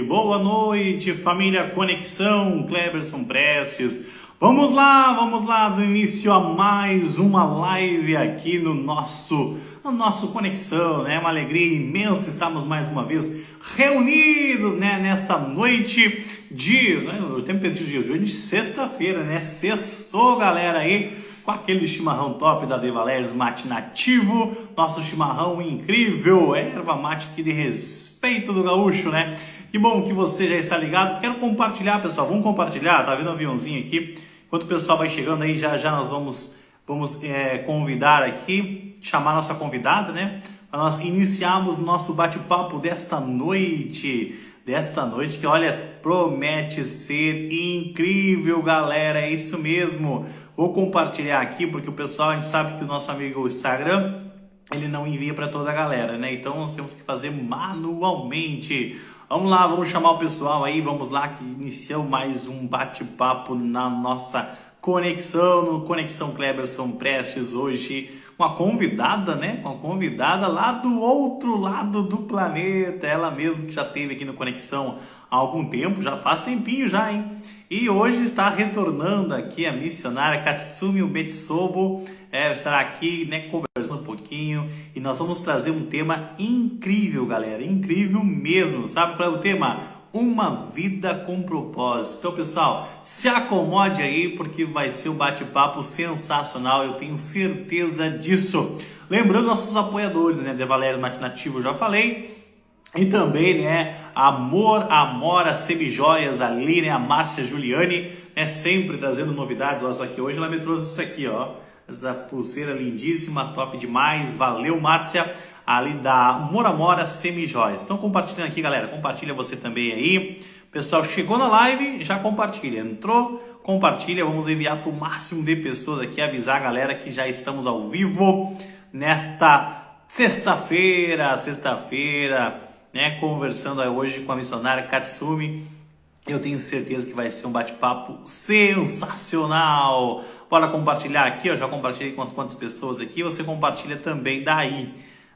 Boa noite, família Conexão, Cleberson Prestes. Vamos lá, do início a mais uma live aqui no nosso Conexão, né? Uma alegria imensa estarmos mais uma vez reunidos, né? Nesta noite eu tenho perdido o dia de sexta-feira, né? Sextou, galera, aí, com aquele chimarrão top da Devalers Mate Nativo, nosso chimarrão incrível, erva mate aqui de respeito do gaúcho, né? Que bom que você já está ligado. Quero compartilhar, pessoal, vamos compartilhar, tá vendo o aviãozinho aqui? Enquanto o pessoal vai chegando aí, já nós vamos convidar aqui, chamar nossa convidada, né? Para nós iniciarmos nosso bate-papo desta noite, que olha, promete ser incrível, galera, é isso mesmo. Vou compartilhar aqui porque o pessoal, a gente sabe que o nosso amigo Instagram, ele não envia para toda a galera, né? Então nós temos que fazer manualmente. Vamos lá, vamos chamar o pessoal aí, vamos lá, que iniciamos mais um bate-papo na nossa conexão, no Conexão Cleberson Prestes, hoje uma convidada, né? Uma convidada lá do outro lado do planeta, ela mesma que já esteve aqui no Conexão há algum tempo, já faz tempinho já, hein? E hoje está retornando aqui a missionária Katsumi Ubetsobo, estará aqui, né, conversando um pouquinho, e nós vamos trazer um tema incrível, galera, incrível mesmo. Sabe qual é o tema? Uma vida com propósito. Então, pessoal, se acomode aí porque vai ser um bate-papo sensacional, eu tenho certeza disso. Lembrando nossos apoiadores, né, Devalers Mate Nativo, eu já falei. E também, né, Amora Semijoias ali, né, a Márcia Giuliani, né, sempre trazendo novidades. Olha só aqui, hoje ela me trouxe isso aqui, ó, essa pulseira lindíssima, top demais, valeu, Márcia, ali da Amora Semijoias. Então compartilhando aqui, galera, compartilha você também aí. Pessoal, chegou na live, já compartilha, entrou, compartilha, vamos enviar para o máximo de pessoas aqui, avisar a galera que já estamos ao vivo nesta sexta-feira, né, conversando hoje com a missionária Katsumi. Eu tenho certeza que vai ser um bate-papo sensacional. Bora compartilhar aqui, eu já compartilhei com umas quantas pessoas aqui, você compartilha também daí,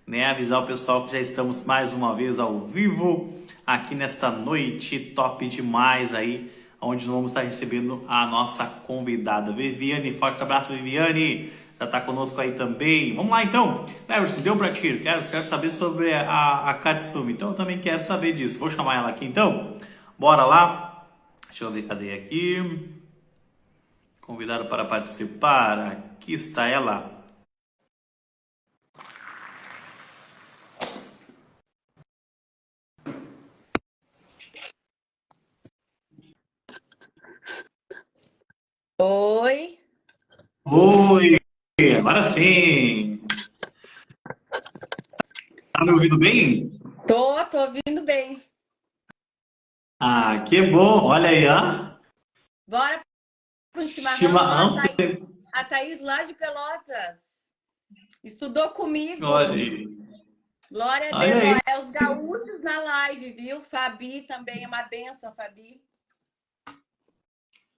né, avisar o pessoal que já estamos mais uma vez ao vivo aqui nesta noite top demais aí, onde nós vamos estar recebendo a nossa convidada Viviane. Forte abraço, Viviane, já está conosco aí também. Vamos lá então, Cleberson, deu para ti? Quero saber sobre a Katsumi, então eu também quero saber disso. Vou chamar ela aqui então, bora lá. Deixa eu ver, cadê aqui? Convidado para participar, aqui está ela. Oi. Oi, agora sim. Tá me ouvindo bem? Tô ouvindo bem. Ah, que bom. Olha aí, ó. Bora pro chimarrão. Chimarrão. A Thaís lá de Pelotas estudou comigo. Olha aí. Glória a Olha Deus. aí. Ó, é os gaúchos na live, viu? Fabi também é uma benção, Fabi.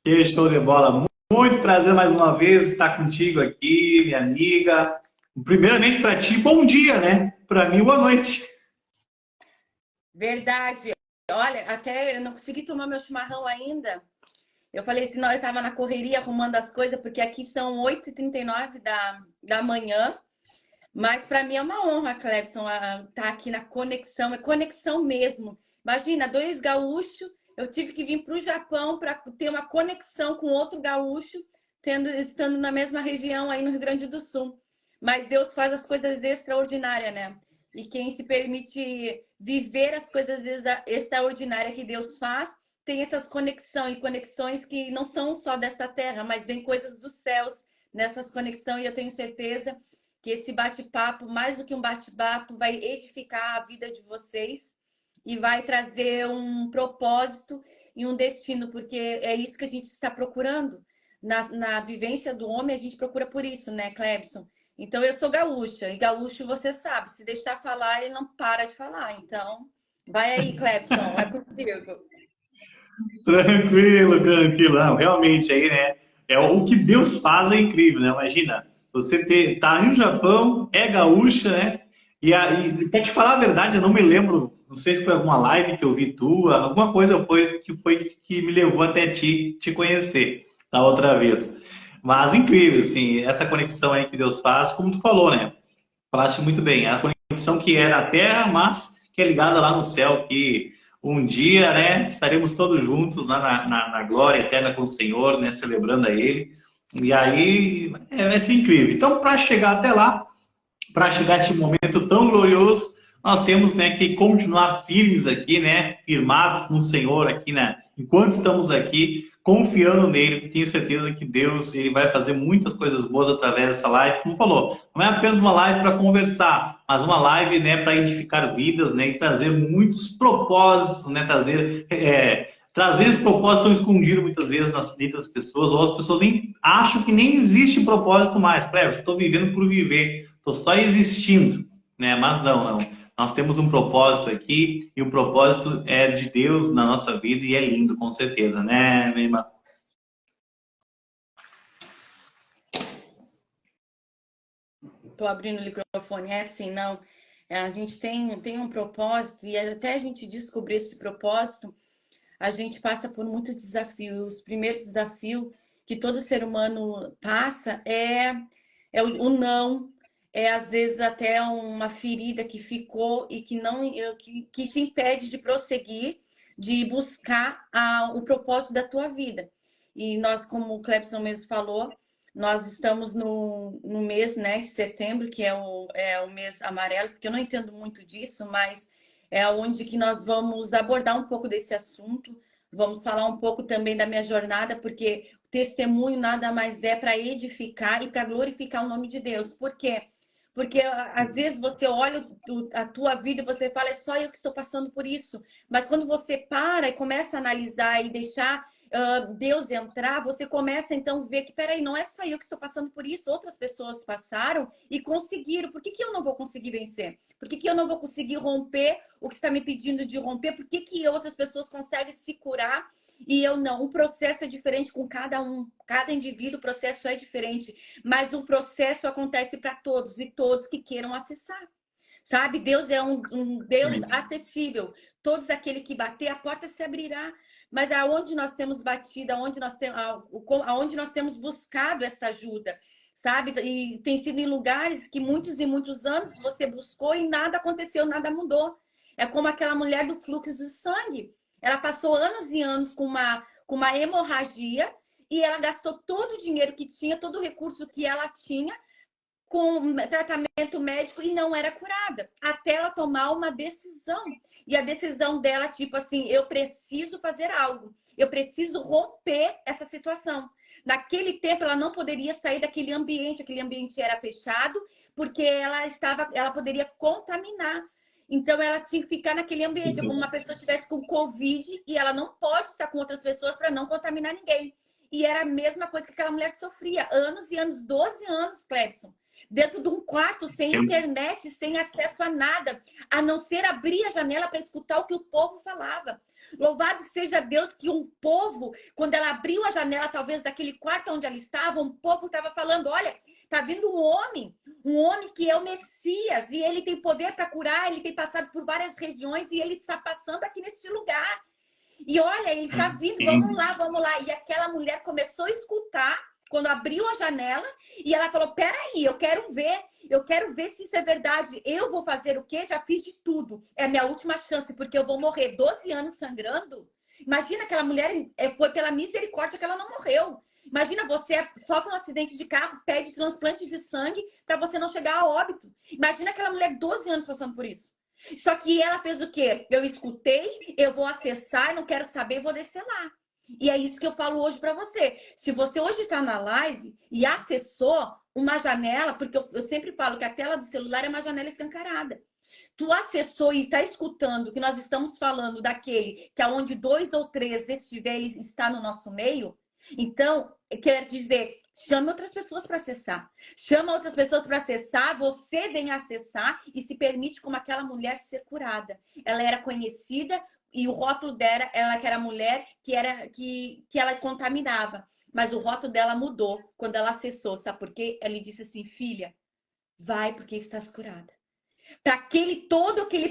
Que show de bola. Muito prazer mais uma vez estar contigo aqui, minha amiga. Primeiramente para ti, bom dia, né? Para mim, boa noite. Verdade. Olha, até eu não consegui tomar meu chimarrão ainda. Eu falei assim, não, eu tava na correria arrumando as coisas, porque aqui são 8h39 da manhã. Mas para mim é uma honra, Cleberson, estar aqui na conexão. É conexão mesmo. Imagina, 2 gaúchos. Eu tive que vir para o Japão para ter uma conexão com outro gaúcho, estando na mesma região aí no Rio Grande do Sul. Mas Deus faz as coisas extraordinárias, né? E quem se permite viver as coisas extraordinárias que Deus faz, tem essas conexões que não são só desta terra, mas vem coisas dos céus nessas conexões. E eu tenho certeza que esse bate-papo, mais do que um bate-papo, vai edificar a vida de vocês e vai trazer um propósito e um destino, porque é isso que a gente está procurando. Na vivência do homem, a gente procura por isso, né, Cleberson? Então, eu sou gaúcha, e gaúcho, você sabe, se deixar falar, ele não para de falar. Então, vai aí, Cleberson, é contigo. Tranquilo. Não, realmente aí, né? É o que Deus faz é incrível, né? Imagina, você tá no Japão, é gaúcha, né? E aí, pra te falar a verdade, eu não me lembro, não sei se foi alguma live que eu vi tua, alguma coisa foi que me levou até te conhecer da outra vez. Mas incrível, assim, essa conexão aí que Deus faz, como tu falou, né? Falaste muito bem, a conexão que é na Terra, mas que é ligada lá no céu, que um dia, né, estaremos todos juntos lá na glória eterna com o Senhor, né, celebrando a Ele. E aí vai ser incrível. Então, para chegar até lá, para chegar a este momento tão glorioso, nós temos, né, que continuar firmes aqui, né, firmados no Senhor aqui, né, enquanto estamos aqui, confiando nele, que tenho certeza que Deus ele vai fazer muitas coisas boas através dessa live. Como falou, não é apenas uma live para conversar, mas uma live, né, para edificar vidas, né, e trazer muitos propósitos, né, trazer esse propósito tão escondido muitas vezes nas vidas das pessoas, ou as pessoas nem acham que nem existe propósito mais. Cleber, estou vivendo por viver. Estou só existindo, né? Mas não, não. Nós temos um propósito aqui e o propósito é de Deus na nossa vida e é lindo, com certeza, né, minha irmã? Tô abrindo o microfone. É assim, não. A gente tem um propósito e até a gente descobrir esse propósito, a gente passa por muitos desafios. Os primeiros desafios que todo ser humano passa é o não, é às vezes até uma ferida que ficou e que não que te impede de prosseguir, de buscar o propósito da tua vida. E nós, como o Clebson mesmo falou, nós estamos no mês, né, de setembro, que é o mês amarelo, porque eu não entendo muito disso, mas é onde que nós vamos abordar um pouco desse assunto. Vamos falar um pouco também da minha jornada, porque testemunho nada mais é para edificar e para glorificar o nome de Deus. Por quê? Porque às vezes você olha a tua vida e você fala, é só eu que estou passando por isso. Mas quando você para e começa a analisar e deixar Deus entrar, você começa então a ver que, peraí, não é só eu que estou passando por isso, outras pessoas passaram e conseguiram. Por que, que eu não vou conseguir vencer? Por que, que eu não vou conseguir romper o que está me pedindo de romper? Por que, que outras pessoas conseguem se curar e eu não? O processo é diferente com cada um, cada indivíduo, o processo é diferente, mas o processo acontece para todos e todos que queiram acessar. Sabe, Deus é um Deus acessível. Todos aquele que bater, a porta se abrirá. Mas aonde nós temos batido, aonde nós temos buscado essa ajuda, sabe? E tem sido em lugares que muitos e muitos anos você buscou e nada aconteceu, nada mudou. É como aquela mulher do fluxo de sangue. Ela passou anos e anos com uma hemorragia e ela gastou todo o dinheiro que tinha, todo o recurso que ela tinha com tratamento médico e não era curada, até ela tomar uma decisão. E a decisão dela, tipo assim, eu preciso fazer algo, eu preciso romper essa situação. Naquele tempo, ela não poderia sair daquele ambiente, aquele ambiente era fechado, porque ela poderia contaminar. Então, ela tinha que ficar naquele ambiente. É como uma pessoa estivesse com Covid e ela não pode estar com outras pessoas para não contaminar ninguém. E era a mesma coisa que aquela mulher sofria, anos e anos, 12 anos, Clebson, dentro de um quarto, sem internet, sem acesso a nada, a não ser abrir a janela para escutar o que o povo falava. Louvado seja Deus que um povo, quando ela abriu a janela, talvez daquele quarto onde ela estava, um povo estava falando, olha, tá vindo um homem que é o Messias, e ele tem poder para curar, ele tem passado por várias regiões, e ele está passando aqui neste lugar. E olha, ele tá vindo, vamos lá, vamos lá. E aquela mulher começou a escutar quando abriu a janela e ela falou: peraí, eu quero ver se isso é verdade. Eu vou fazer o quê? Já fiz de tudo. É a minha última chance, porque eu vou morrer 12 anos sangrando. Imagina aquela mulher, foi pela misericórdia que ela não morreu. Imagina, você sofre um acidente de carro, pede transplante de sangue para você não chegar a óbito. Imagina aquela mulher 12 anos passando por isso. Só que ela fez o quê? Eu escutei, eu vou acessar, não quero saber, vou descer lá. E é isso que eu falo hoje para você. Se você hoje está na live e acessou uma janela, porque eu sempre falo que a tela do celular é uma janela escancarada. Tu acessou e está escutando que nós estamos falando daquele que aonde 2 ou 3 estiver, ele está no nosso meio. Então, quer dizer, chame outras pessoas para acessar. Chama outras pessoas para acessar, você vem acessar e se permite como aquela mulher ser curada. Ela era conhecida e o rótulo dela, ela que era mulher que ela contaminava. Mas o rótulo dela mudou quando ela acessou, sabe por quê? Ela disse assim, filha, vai porque estás curada. Para todo aquele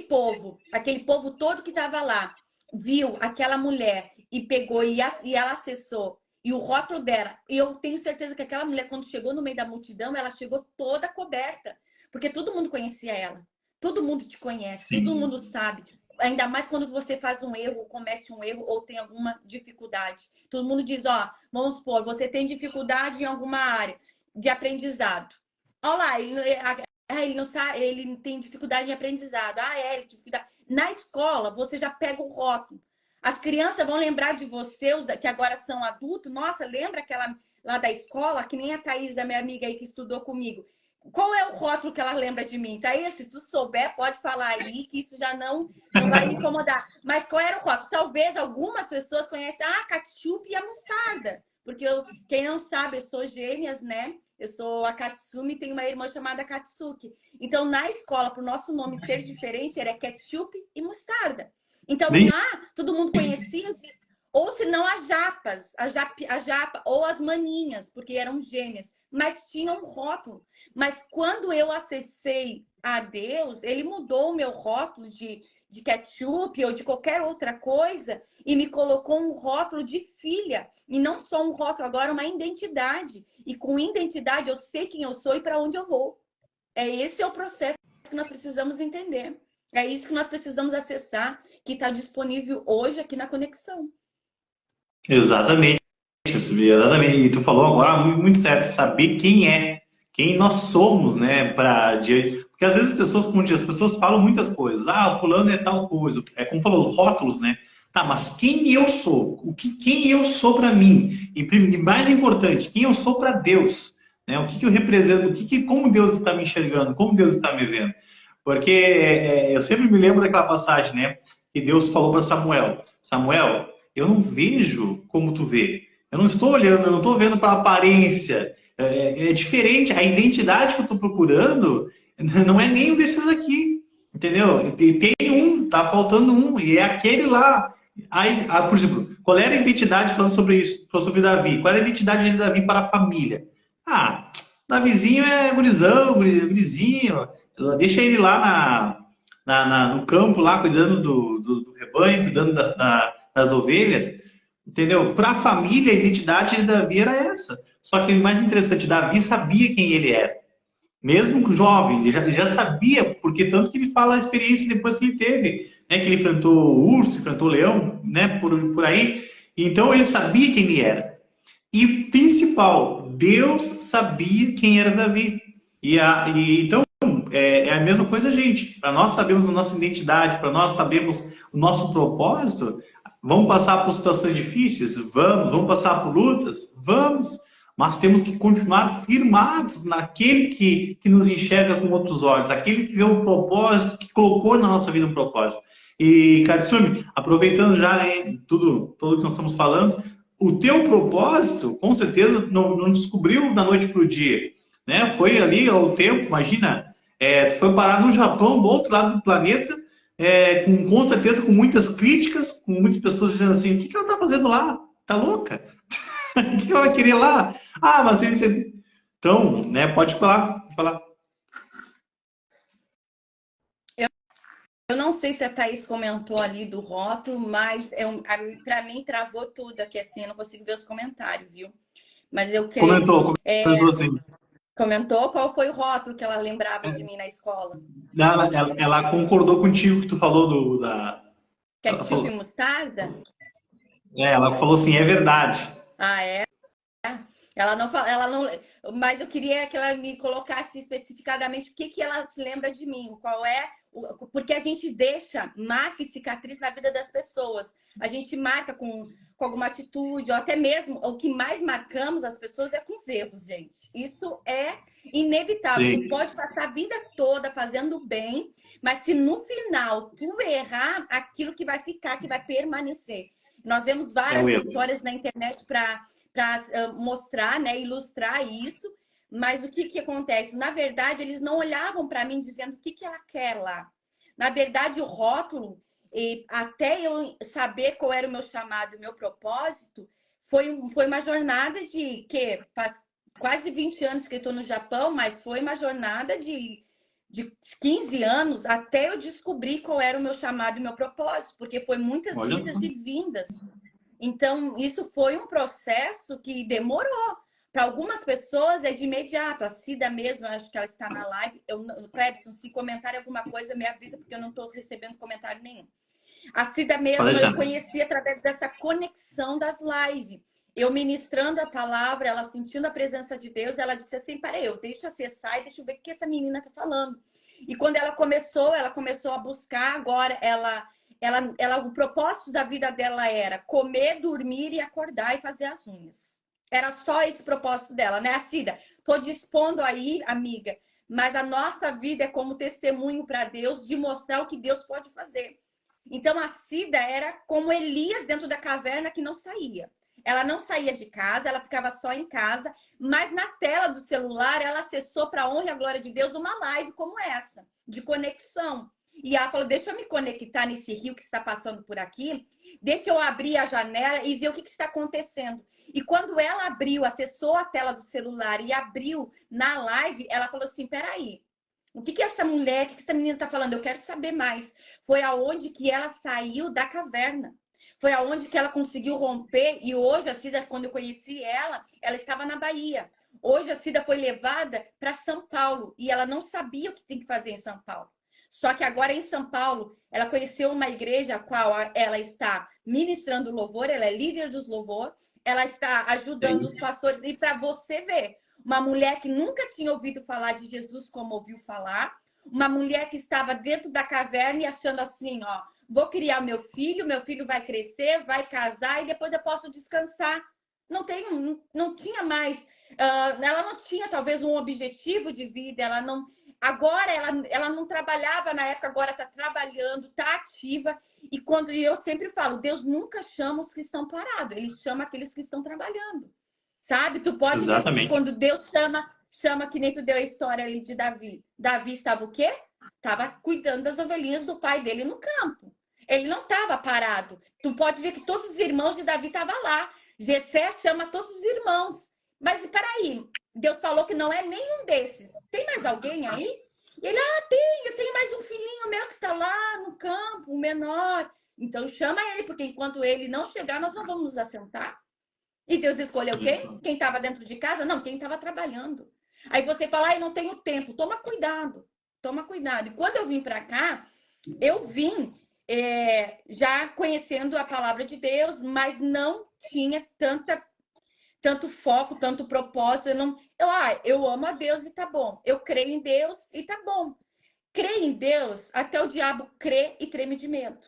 povo todo que estava lá, viu aquela mulher e pegou e ela acessou. E o rótulo dela, e eu tenho certeza que aquela mulher, quando chegou no meio da multidão, ela chegou toda coberta. Porque todo mundo conhecia ela. Todo mundo te conhece, todo Sim. mundo sabe. Ainda mais quando você faz um erro, comete um erro ou tem alguma dificuldade. Todo mundo diz, ó, vamos supor, você tem dificuldade em alguma área de aprendizado. Olha lá, ele não sabe, ele tem dificuldade em aprendizado. Ele tem dificuldade. Na escola, você já pega o rótulo. As crianças vão lembrar de você, os que agora são adultos. Nossa, lembra aquela lá da escola, que nem a Thaís, a minha amiga aí que estudou comigo. Qual é o rótulo que ela lembra de mim? Thaís, se tu souber, pode falar aí, que isso já não vai me incomodar. Mas qual era o rótulo? Talvez algumas pessoas conhecem a ketchup e a mostarda. Porque quem não sabe, eu sou gêmeas, né? Eu sou a Katsumi e tenho uma irmã chamada Katsuki. Então, na escola, para o nosso nome ser diferente, era ketchup e mostarda. Então, Nem lá, todo mundo conhecia, ou se não as japas, a japa, ou as maninhas, porque eram gêmeas, mas tinham um rótulo. Mas quando eu acessei a Deus, ele mudou o meu rótulo de ketchup ou de qualquer outra coisa e me colocou um rótulo de filha. E não só um rótulo, agora uma identidade. E com identidade eu sei quem eu sou e para onde eu vou. Esse é o processo que nós precisamos entender. É isso que nós precisamos acessar, que está disponível hoje aqui na Conexão. exatamente, exatamente. E tu falou agora muito certo, saber quem é, quem nós somos, né? Porque às vezes as pessoas falam muitas coisas. Ah, o fulano é tal coisa. É como falou, os rótulos, né? Tá, mas quem eu sou? Quem eu sou para mim? E mais importante, quem eu sou para Deus? Né? O que eu represento? Como Deus está me enxergando? Como Deus está me vendo? Porque eu sempre me lembro daquela passagem, né? Que Deus falou para Samuel: Samuel, eu não vejo como tu vê. Eu não estou olhando, eu não estou vendo para a aparência. É diferente. A identidade que eu estou procurando não é nenhum desses aqui. Entendeu? E tem um, tá faltando um, e é aquele lá. Aí, por exemplo, qual era a identidade, falando sobre isso, falando sobre Davi? Qual era a identidade de Davi para a família? Ah, Davizinho é gurizão, gurizinho. Deixa ele lá no campo, lá, cuidando do rebanho, cuidando das ovelhas. Entendeu? Para a família, a identidade de Davi era essa. Só que o mais interessante, Davi sabia quem ele era. Mesmo jovem, ele já sabia, porque tanto que ele fala a experiência depois que ele teve, né? Que ele enfrentou o urso, enfrentou o leão, né? Por aí. Então ele sabia quem ele era. E principal, Deus sabia quem era Davi. Então é a mesma coisa, gente. Para nós sabermos a nossa identidade, para nós sabermos o nosso propósito, vamos passar por situações difíceis? Vamos passar por lutas? Vamos. Mas temos que continuar firmados naquele que nos enxerga com outros olhos, aquele que vê o propósito, que colocou na nossa vida um propósito. E, Katsumi, aproveitando já, né, tudo que nós estamos falando, o teu propósito, com certeza, não descobriu da noite para o dia. Né? Foi ali ao tempo, imagina, tu foi parar no Japão, do outro lado do planeta, com certeza com muitas críticas, com muitas pessoas dizendo assim, o que ela está fazendo lá? Tá louca? O que ela vai querer lá? Ah, mas ele... Então, né, pode falar, falar. Eu não sei se a Thaís comentou ali do rótulo, mas para mim travou tudo aqui assim, eu não consigo ver os comentários, viu? Mas eu creio. Comentou sim. Comentou qual foi o rótulo que ela lembrava de mim na escola? Ela concordou contigo que tu falou Ela Ketchup e falou, mostarda? ela falou assim, é verdade. Ah, é? Ela não, mas eu queria que ela me colocasse especificadamente o que ela se lembra de mim, porque a gente deixa marca e cicatriz na vida das pessoas. A gente marca com alguma atitude, ou até mesmo o que mais marcamos as pessoas é com os erros, gente. Isso é inevitável. Sim. Tu pode passar a vida toda fazendo bem, mas se no final tu errar, aquilo que vai ficar, que vai permanecer. Nós vemos várias histórias na internet para mostrar, né, ilustrar isso, mas o que acontece? Na verdade, eles não olhavam para mim dizendo o que ela quer lá. Na verdade, o rótulo, até eu saber qual era o meu chamado, o meu propósito, foi uma jornada de que faz quase 20 anos que eu estou no Japão, mas foi uma jornada de de 15 anos até eu descobrir qual era o meu chamado e o meu propósito, porque foi muitas Olha idas só. e vindas. Então, isso foi um processo que demorou. Para algumas pessoas é de imediato. A Cida mesmo, eu acho que ela está na live. Clebson, se comentar alguma coisa, me avisa, porque eu não estou recebendo comentário nenhum. A Cida Pode mesmo, eu deixar. conheci através dessa conexão das lives. Eu ministrando a palavra, ela sentindo a presença de Deus, ela disse assim, peraí, eu deixo acessar e deixa eu ver o que essa menina está falando. E quando ela começou a buscar, agora o propósito da vida dela era comer, dormir e acordar e fazer as unhas. Era só esse o propósito dela, né, Cida? Tô dispondo aí, amiga, mas a nossa vida é como testemunho para Deus de mostrar o que Deus pode fazer. Então a Cida era como Elias dentro da caverna que não saía. Ela não saía de casa, ela ficava só em casa, mas na tela do celular ela acessou para a honra e a glória de Deus uma live como essa, de conexão. E ela falou: deixa eu me conectar nesse rio que está passando por aqui, deixa eu abrir a janela e ver o que está acontecendo. E quando ela abriu, acessou a tela do celular e abriu na live, ela falou assim: peraí, o que essa mulher, o que essa menina está falando? Eu quero saber mais. Foi aonde que ela saiu da caverna. Foi aonde que ela conseguiu romper. E hoje, a Cida, quando eu conheci ela estava na Bahia. Hoje, a Cida foi levada para São Paulo. E ela não sabia o que tem que fazer em São Paulo. Só que agora, em São Paulo, ela conheceu uma igreja a qual ela está ministrando louvor. Ela é líder dos louvor. Ela está ajudando os pastores. E para você ver, uma mulher que nunca tinha ouvido falar de Jesus como ouviu falar, uma mulher que estava dentro da caverna e achando assim, ó, vou criar meu filho vai crescer, vai casar e depois eu posso descansar. Não tinha mais, ela não tinha talvez um objetivo de vida, ela não, agora ela não trabalhava na época, agora está trabalhando, está ativa. E quando eu sempre falo, Deus nunca chama os que estão parados, ele chama aqueles que estão trabalhando. Sabe? Tu pode ver Exatamente. quando Deus chama que nem tu deu a história ali de Davi. Davi estava o quê? Estava cuidando das ovelhinhas do pai dele no campo. Ele não estava parado. Tu pode ver que todos os irmãos de Davi estavam lá. Jessé chama todos os irmãos. Mas peraí, Deus falou que não é nenhum desses. Tem mais alguém aí? Ele, eu tenho mais um filhinho meu que está lá no campo, o menor. Então chama ele, porque enquanto ele não chegar, nós não vamos nos assentar. E Deus escolheu quem? Isso. Quem estava dentro de casa? Não, quem estava trabalhando. Aí você fala, eu não tenho tempo. Toma cuidado. Toma cuidado. E quando eu vim para cá, eu vim já conhecendo a palavra de Deus, mas não tinha tanto foco, tanto propósito. Eu amo a Deus e tá bom. Eu creio em Deus e tá bom. Creio em Deus, até o diabo crê e treme de medo.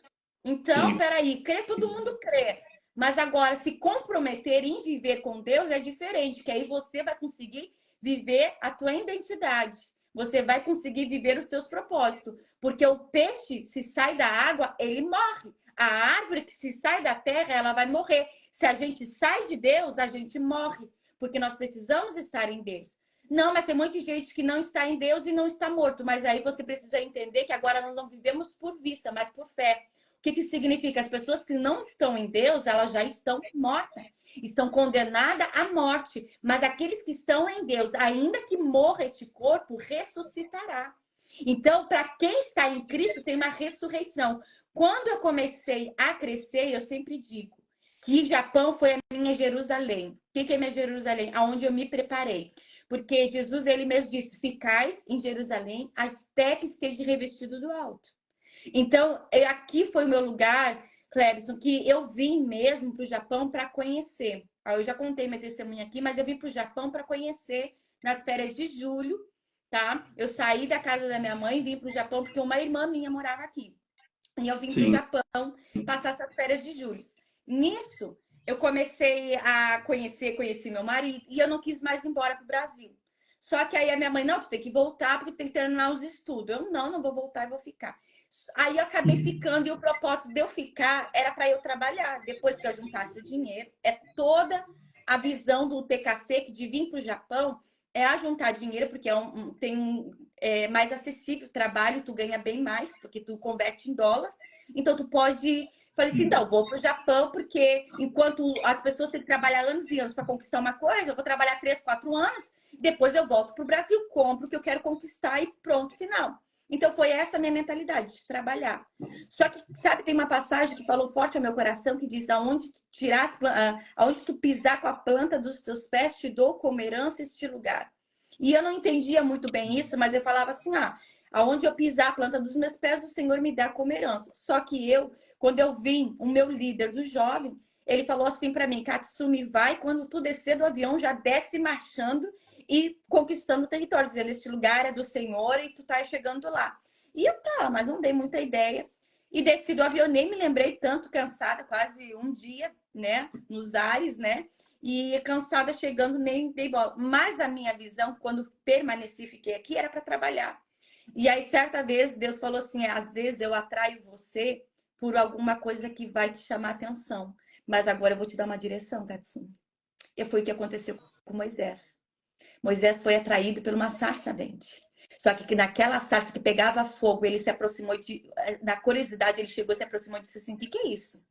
Então, Sim. peraí, crê, todo mundo crê. Mas agora, se comprometer em viver com Deus é diferente, que aí você vai conseguir viver a tua identidade. Você vai conseguir viver os teus propósitos. Porque o peixe, se sai da água, ele morre. A árvore que se sai da terra, ela vai morrer. Se a gente sai de Deus, a gente morre. Porque nós precisamos estar em Deus. Não, mas tem muita gente que não está em Deus e não está morto. Mas aí você precisa entender que agora nós não vivemos por vista, mas por fé. O que significa? As pessoas que não estão em Deus, elas já estão mortas. Estão condenadas à morte. Mas aqueles que estão em Deus, ainda que morra este corpo, ressuscitará. Então, para quem está em Cristo, tem uma ressurreição. Quando eu comecei a crescer, eu sempre digo que Japão foi a minha Jerusalém. O que é minha Jerusalém? Aonde eu me preparei. Porque Jesus, ele mesmo disse, ficais em Jerusalém até que esteja revestido do alto. Então, aqui foi o meu lugar, Clebson, que eu vim mesmo para o Japão para conhecer. Eu já contei minha testemunha aqui, mas eu vim para o Japão para conhecer nas férias de julho, tá? Eu saí da casa da minha mãe e vim para o Japão porque uma irmã minha morava aqui. E eu vim para o Sim. Japão passar essas férias de julho. Nisso, eu comecei a conheci meu marido e eu não quis mais ir embora para o Brasil. Só que aí a minha mãe, não, tu tem que voltar porque tem que terminar os estudos. Eu, não vou voltar, eu vou ficar. Aí eu acabei ficando e o propósito de eu ficar era para eu trabalhar. Depois que eu juntasse o dinheiro, é toda a visão do TKC que de vir para o Japão é a juntar dinheiro, porque é mais acessível o trabalho, tu ganha bem mais, porque tu converte em dólar. Então tu pode. Falei assim, não, vou para o Japão, porque enquanto as pessoas têm que trabalhar anos e anos para conquistar uma coisa, eu vou trabalhar 3, 4 anos depois eu volto para o Brasil, compro o que eu quero conquistar e pronto, final. Então foi essa a minha mentalidade de trabalhar. Só que, sabe, tem uma passagem que falou forte ao meu coração que diz: aonde tu pisar com a planta dos teus pés, te dou como herança este lugar. E eu não entendia muito bem isso, mas eu falava assim: aonde eu pisar a planta dos meus pés, o Senhor me dá como herança. Só que quando eu vim, o meu líder do jovem, ele falou assim para mim: Katsumi, vai, quando tu descer do avião, já desce marchando e conquistando o território, dizendo: este lugar é do Senhor e tu tá chegando lá. E eu mas não dei muita ideia. E desci do avião, nem me lembrei tanto, cansada, quase um dia, né, nos ares, né, e cansada chegando, nem dei bola. Mas a minha visão, quando permaneci, fiquei aqui, era para trabalhar. E aí, certa vez, Deus falou assim: às vezes eu atraio você por alguma coisa que vai te chamar atenção, mas agora eu vou te dar uma direção, Katsumi. E foi o que aconteceu com Moisés. Moisés foi atraído por uma sarça ardente. Só que naquela sarça que pegava fogo, ele se aproximou na curiosidade, ele chegou, se aproximou e disse assim: o que é isso?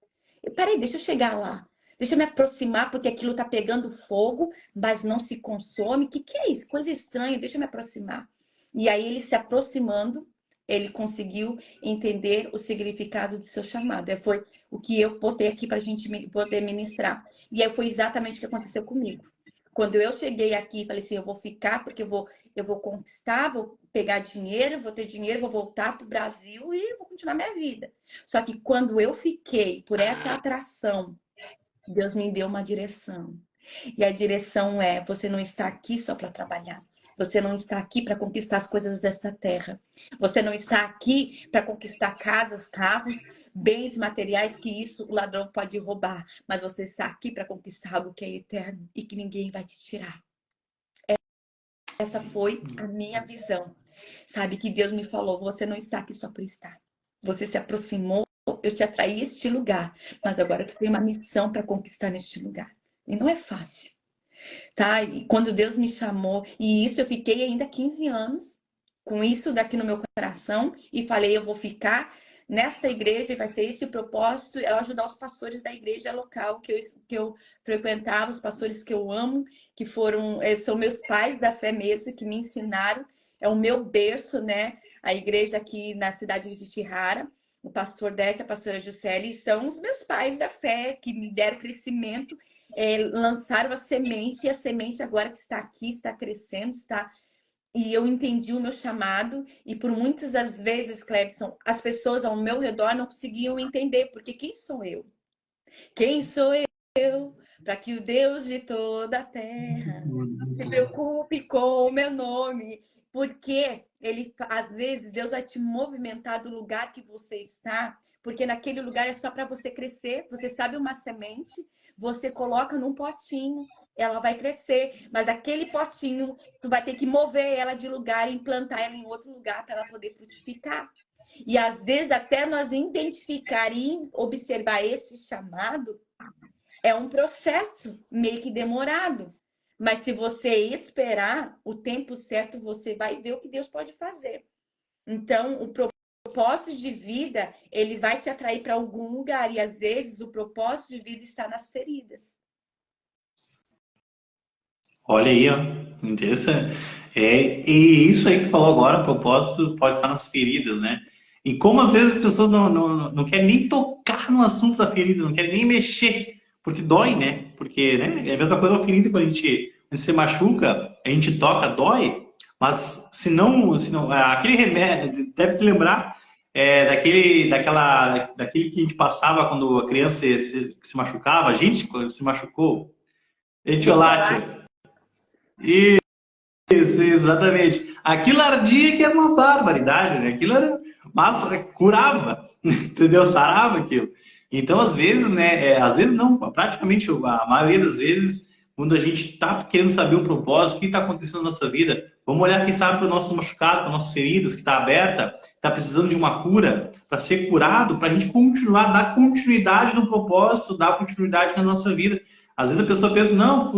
Peraí, deixa eu chegar lá. Deixa eu me aproximar, porque aquilo está pegando fogo, mas não se consome. O que é isso? Coisa estranha, deixa eu me aproximar. E aí, ele se aproximando, ele conseguiu entender o significado do seu chamado. Foi o que eu botei aqui para a gente poder ministrar. E aí foi exatamente o que aconteceu comigo. Quando eu cheguei aqui, falei assim: eu vou ficar porque eu vou conquistar, vou pegar dinheiro, vou ter dinheiro, vou voltar para o Brasil e vou continuar minha vida. Só que quando eu fiquei por essa atração, Deus me deu uma direção. E a direção é: você não está aqui só para trabalhar. Você não está aqui para conquistar as coisas desta terra. Você não está aqui para conquistar casas, carros, bens materiais, que isso o ladrão pode roubar. Mas você está aqui para conquistar algo que é eterno e que ninguém vai te tirar. Essa foi a minha visão. Sabe, que Deus me falou: você não está aqui só por estar. Você se aproximou, eu te atraí a este lugar. Mas agora tu tem uma missão para conquistar neste lugar. E não é fácil. Tá? E quando Deus me chamou, e isso eu fiquei ainda 15 anos com isso daqui no meu coração, e falei: eu vou ficar nesta igreja, e vai ser esse o propósito, é ajudar os pastores da igreja local que eu frequentava, os pastores que eu amo, que são meus pais da fé mesmo, que me ensinaram, é o meu berço, né? A igreja aqui na cidade de Tihara, o pastor Décia, a pastora Juscelie, são os meus pais da fé, que me deram crescimento, lançaram a semente, e a semente agora que está aqui, está crescendo, e eu entendi o meu chamado, e por muitas das vezes, Clebson, as pessoas ao meu redor não conseguiam entender, porque quem sou eu? Quem sou eu para que o Deus de toda a terra se preocupe com o meu nome? Porque às vezes Deus vai te movimentar do lugar que você está, porque naquele lugar é só para você crescer. Você sabe, uma semente, você coloca num potinho, ela vai crescer, mas aquele potinho, tu vai ter que mover ela de lugar e implantar ela em outro lugar para ela poder frutificar. E às vezes até nós identificar e observar esse chamado é um processo meio que demorado. Mas se você esperar o tempo certo, você vai ver o que Deus pode fazer. Então, o propósito de vida, ele vai te atrair para algum lugar. E às vezes o propósito de vida está nas feridas. Olha aí, ó, interessante. E isso aí que tu falou agora, o propósito pode estar nas feridas, né? E como às vezes as pessoas não querem nem tocar no assunto da ferida, não querem nem mexer, porque dói, né? Porque, né, é a mesma coisa a ferida, quando a gente se machuca, a gente toca, dói, mas se não aquele remédio, deve te lembrar daquele que a gente passava quando a criança se machucava, a gente, quando se machucou, etiolate. Isso, exatamente. Aquilo ardia que era uma barbaridade, né? Aquilo era, mas curava, entendeu? Sarava aquilo. Então, às vezes, né? Às vezes não, praticamente a maioria das vezes, quando a gente está querendo saber o propósito, o que está acontecendo na nossa vida, vamos olhar, quem sabe, para os nossos machucados, para as nossas feridas, que está aberta, está precisando de uma cura, para ser curado, para a gente continuar, dar continuidade no propósito, dar continuidade na nossa vida. Às vezes a pessoa pensa: não,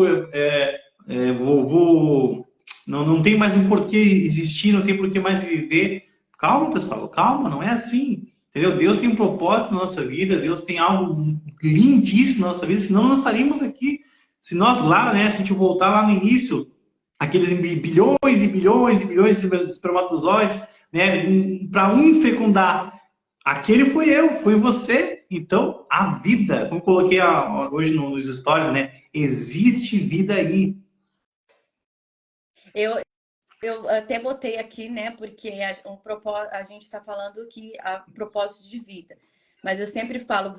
não tem mais um porquê existir, não tem porquê mais viver. Calma, pessoal, calma, não é assim. Entendeu? Deus tem um propósito na nossa vida, Deus tem algo lindíssimo na nossa vida, senão não estaríamos aqui. Se nós lá, né, se a gente voltar lá no início, aqueles bilhões e bilhões e bilhões de espermatozoides, né, para um fecundar. Aquele fui eu, fui você. Então, a vida, como coloquei hoje nos stories, né? Existe vida aí. Eu, eu até botei aqui, né? Porque a gente está falando que a propósito de vida. Mas eu sempre falo,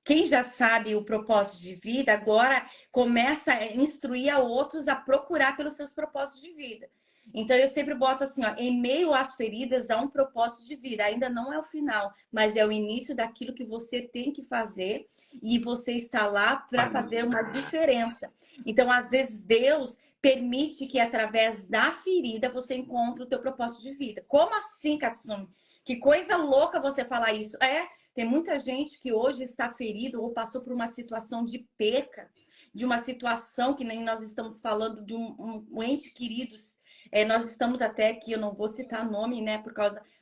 quem já sabe o propósito de vida, agora começa a instruir a outros a procurar pelos seus propósitos de vida. Então eu sempre boto assim, ó, em meio às feridas há um propósito de vida. Ainda não é o final, mas é o início daquilo que você tem que fazer e você está lá para fazer uma diferença. Então, às vezes, Deus permite que através da ferida você encontre o teu propósito de vida. Como assim, Katsumi? Que coisa louca você falar isso. Tem muita gente que hoje está ferido ou passou por uma situação de perca, de uma situação que nem nós estamos falando de um ente querido. Nós estamos até aqui, eu não vou citar nome, né,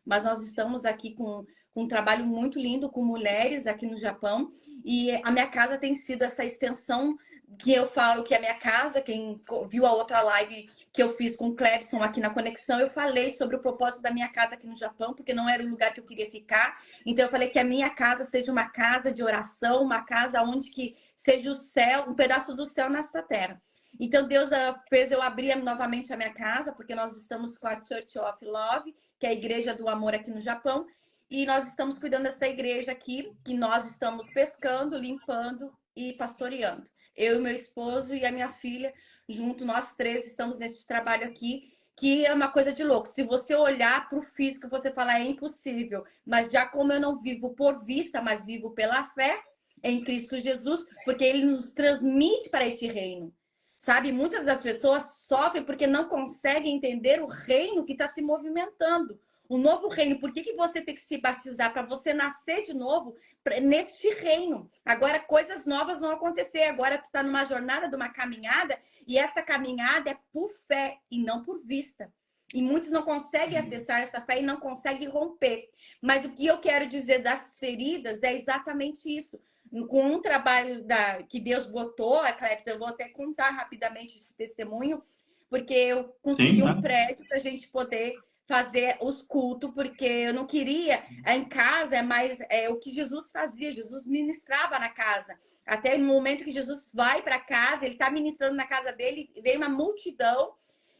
mas nós estamos aqui com um trabalho muito lindo com mulheres aqui no Japão e a minha casa tem sido essa extensão que eu falo que é a minha casa. Quem viu a outra live que eu fiz com o Clebson aqui na Conexão, eu falei sobre o propósito da minha casa aqui no Japão, porque não era o lugar que eu queria ficar. Então eu falei que a minha casa seja uma casa de oração, uma casa onde que seja o céu, um pedaço do céu nessa terra. Então Deus fez eu abrir novamente a minha casa, porque nós estamos com a Church of Love, que é a igreja do amor aqui no Japão, e nós estamos cuidando dessa igreja aqui, que nós estamos pescando, limpando e pastoreando. Eu e meu esposo e a minha filha, junto, nós três estamos nesse trabalho aqui, que é uma coisa de louco. Se você olhar para o físico, você fala, é impossível. Mas já como eu não vivo por vista, mas vivo pela fé em Cristo Jesus, porque ele nos transmite para este reino. Sabe, muitas das pessoas sofrem porque não conseguem entender o reino que está se movimentando. O novo reino, por que você tem que se batizar? Para você nascer de novo neste reino. Agora, coisas novas vão acontecer. Agora, tu está numa jornada, de uma caminhada, e essa caminhada é por fé e não por vista. E muitos não conseguem acessar essa fé e não conseguem romper. Mas o que eu quero dizer das feridas é exatamente isso. Com um trabalho que Deus botou, Cleps, eu vou até contar rapidamente esse testemunho, porque eu consegui um prédio para a gente poder fazer os cultos, porque eu não queria em casa, mas o que Jesus fazia, Jesus ministrava na casa. Até no momento que Jesus vai para casa, ele está ministrando na casa dele, vem uma multidão,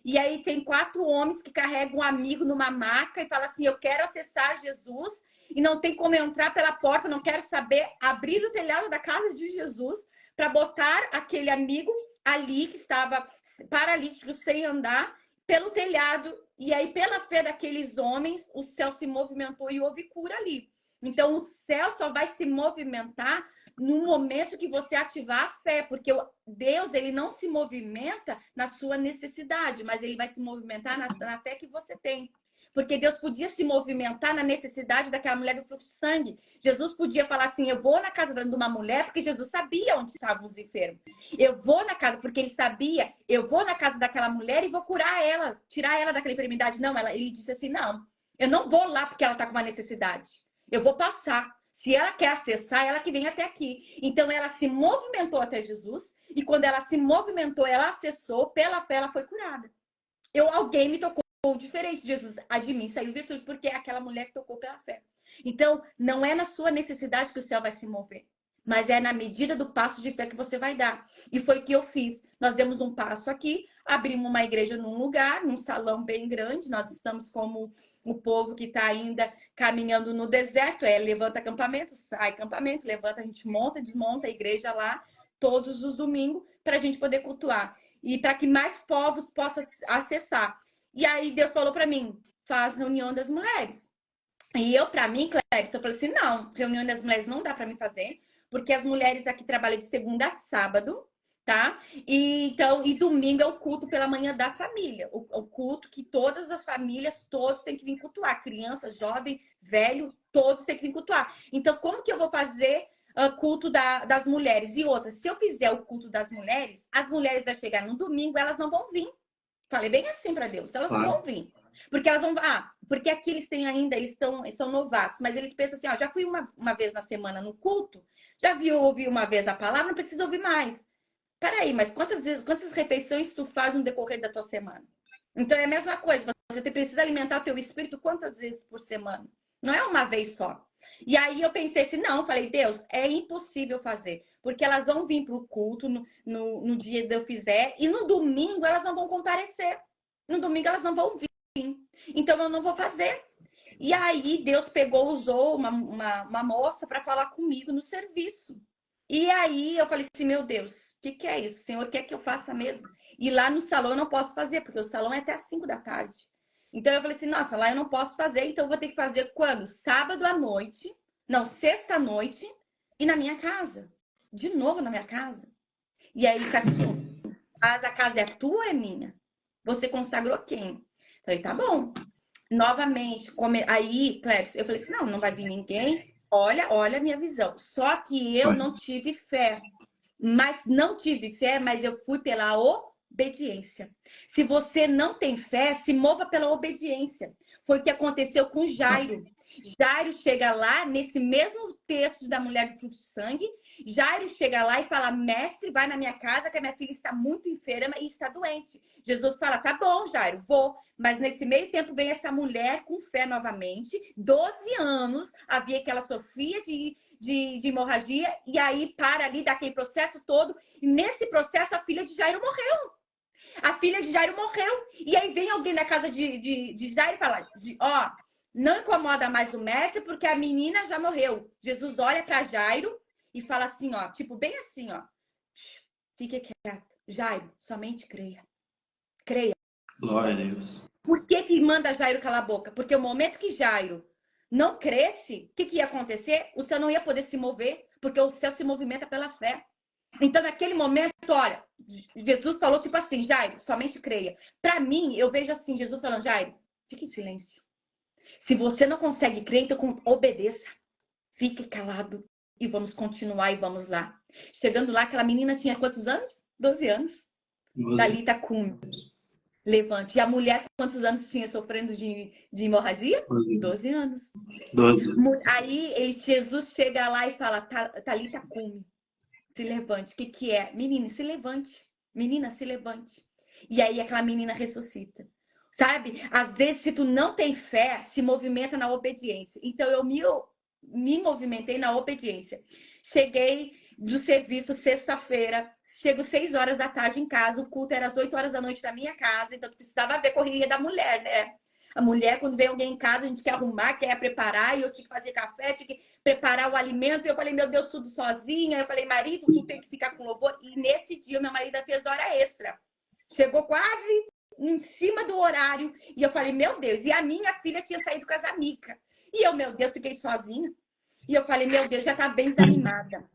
e aí tem 4 homens que carregam um amigo numa maca e fala assim, eu quero acessar Jesus, e não tem como entrar pela porta, não quero saber, abrir o telhado da casa de Jesus para botar aquele amigo ali que estava paralítico, sem andar, pelo telhado. E aí, pela fé daqueles homens, o céu se movimentou e houve cura ali. Então, o céu só vai se movimentar no momento que você ativar a fé, porque Deus, ele não se movimenta na sua necessidade, mas ele vai se movimentar na fé que você tem. Porque Deus podia se movimentar na necessidade daquela mulher do fluxo de sangue. Jesus podia falar assim, eu vou na casa de uma mulher, porque Jesus sabia onde estavam os enfermos. Eu vou na casa, porque ele sabia, eu vou na casa daquela mulher e vou curar ela, tirar ela daquela enfermidade. Não, ele disse assim, não, eu não vou lá porque ela está com uma necessidade. Eu vou passar. Se ela quer acessar, ela que vem até aqui. Então, ela se movimentou até Jesus, e quando ela se movimentou, ela acessou, pela fé, ela foi curada. Alguém me tocou diferente. Jesus, de mim saiu virtude, porque é aquela mulher que tocou pela fé. Então, não é na sua necessidade que o céu vai se mover, mas é na medida do passo de fé que você vai dar. E foi o que eu fiz. Nós demos um passo aqui, abrimos uma igreja num lugar, num salão bem grande. Nós estamos como o povo que está ainda caminhando no deserto. Levanta acampamento, sai acampamento, levanta, a gente monta, desmonta a igreja lá, todos os domingos, para a gente poder cultuar. E para que mais povos possam acessar. E aí Deus falou para mim, faz reunião das mulheres. E eu, para mim, Cleber, eu falei assim, não, reunião das mulheres não dá para mim fazer, porque as mulheres aqui trabalham de segunda a sábado, tá? E domingo é o culto pela manhã da família. O culto que todas as famílias, todos têm que vir cultuar. Criança, jovem, velho, todos têm que vir cultuar. Então, como que eu vou fazer culto das mulheres? E outra, se eu fizer o culto das mulheres, as mulheres vão chegar no domingo, elas não vão vir. Falei bem assim para Deus, elas não vão vir. Porque elas vão. Porque aqui eles têm ainda, eles são novatos, mas eles pensam assim: ó, já fui uma vez na semana no culto, já ouvi uma vez a palavra, não preciso ouvir mais. Peraí, mas quantas refeições tu faz no decorrer da tua semana? Então é a mesma coisa, você precisa alimentar o teu espírito quantas vezes por semana? Não é uma vez só. E aí eu pensei assim, não, falei, Deus, é impossível fazer, porque elas vão vir para o culto no dia que eu fizer, e no domingo elas não vão comparecer. No domingo elas não vão vir. Então eu não vou fazer. E aí Deus pegou, usou uma moça para falar comigo no serviço. E aí eu falei assim, meu Deus, o que é isso? O Senhor quer que eu faça mesmo? E lá no salão eu não posso fazer, porque o salão é até às 5 da tarde. Então eu falei assim, nossa, lá eu não posso fazer, então eu vou ter que fazer quando? Sábado à noite, não, sexta à noite, e na minha casa. De novo na minha casa. E aí, Katsu, mas a casa é tua ou é minha? Você consagrou quem? Falei, tá bom. Novamente, aí, Cleves, eu falei assim, não, não vai vir ninguém. Olha a minha visão. Só que eu não tive fé. Mas eu fui pela obediência. Se você não tem fé, se mova pela obediência. Foi o que aconteceu com Jairo. Jairo chega lá, nesse mesmo texto da mulher de fluxo de sangue, Jairo chega lá e fala, mestre, vai na minha casa que a minha filha está muito enferma e está doente. Jesus fala, tá bom, Jairo, vou. Mas nesse meio tempo vem essa mulher com fé novamente, 12 anos, havia que ela sofria de hemorragia, e aí para ali daquele processo todo, e nesse processo a filha de Jairo morreu. A filha de Jairo morreu. E aí vem alguém na casa de Jairo e fala, ó, não incomoda mais o mestre, porque a menina já morreu. Jesus olha para Jairo e fala assim, ó, tipo, bem assim, ó. Fique quieto. Jairo, somente creia. Creia. Glória a Deus. Por que manda Jairo calar a boca? Porque o momento que Jairo não cresce, o que ia acontecer? O céu não ia poder se mover, porque o céu se movimenta pela fé. Então, naquele momento, olha, Jesus falou tipo assim, Jairo, somente creia. Para mim, eu vejo assim, Jesus falando, Jairo, fique em silêncio. Se você não consegue crer, então obedeça. Fique calado e vamos continuar e vamos lá. Chegando lá, aquela menina tinha quantos anos? 12 anos. Thalita Cumi. Levante. E a mulher, quantos anos tinha sofrendo de hemorragia? 12 anos. 12. Aí Jesus chega lá e fala, Thalita Cumi. Se levante. O que é? Menina, se levante. Menina, se levante. E aí aquela menina ressuscita. Sabe? Às vezes, se tu não tem fé, se movimenta na obediência. Então, eu me movimentei na obediência. Cheguei do serviço sexta-feira, chego 6 horas da tarde em casa, o culto era às 8 horas da noite da minha casa, então tu precisava ver a correria da mulher, né? A mulher, quando vem alguém em casa, a gente quer arrumar, quer preparar, e eu tinha que fazer café, tinha que preparar o alimento, e eu falei, meu Deus, tudo sozinha. Eu falei, marido, tu tem que ficar com louvor. E nesse dia, meu marido fez hora extra. Chegou quase em cima do horário, e eu falei, meu Deus, e a minha filha tinha saído com as amigas. E eu, meu Deus, fiquei sozinha. E eu falei, meu Deus, já tá bem desanimada.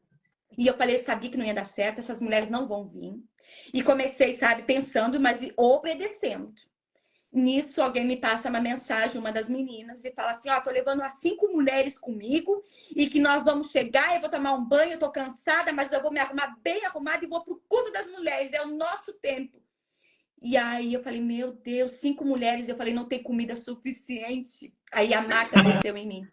E eu falei, sabia que não ia dar certo, essas mulheres não vão vir. E comecei, sabe, pensando, mas obedecendo. Nisso, alguém me passa uma mensagem, uma das meninas, e fala assim, ó, tô levando as 5 mulheres comigo, e que nós vamos chegar, eu vou tomar um banho, eu tô cansada, mas eu vou me arrumar bem arrumada e vou pro culto das mulheres, é o nosso tempo. E aí eu falei, meu Deus, 5 mulheres, eu falei, não tem comida suficiente. Aí a Marta desceu em mim.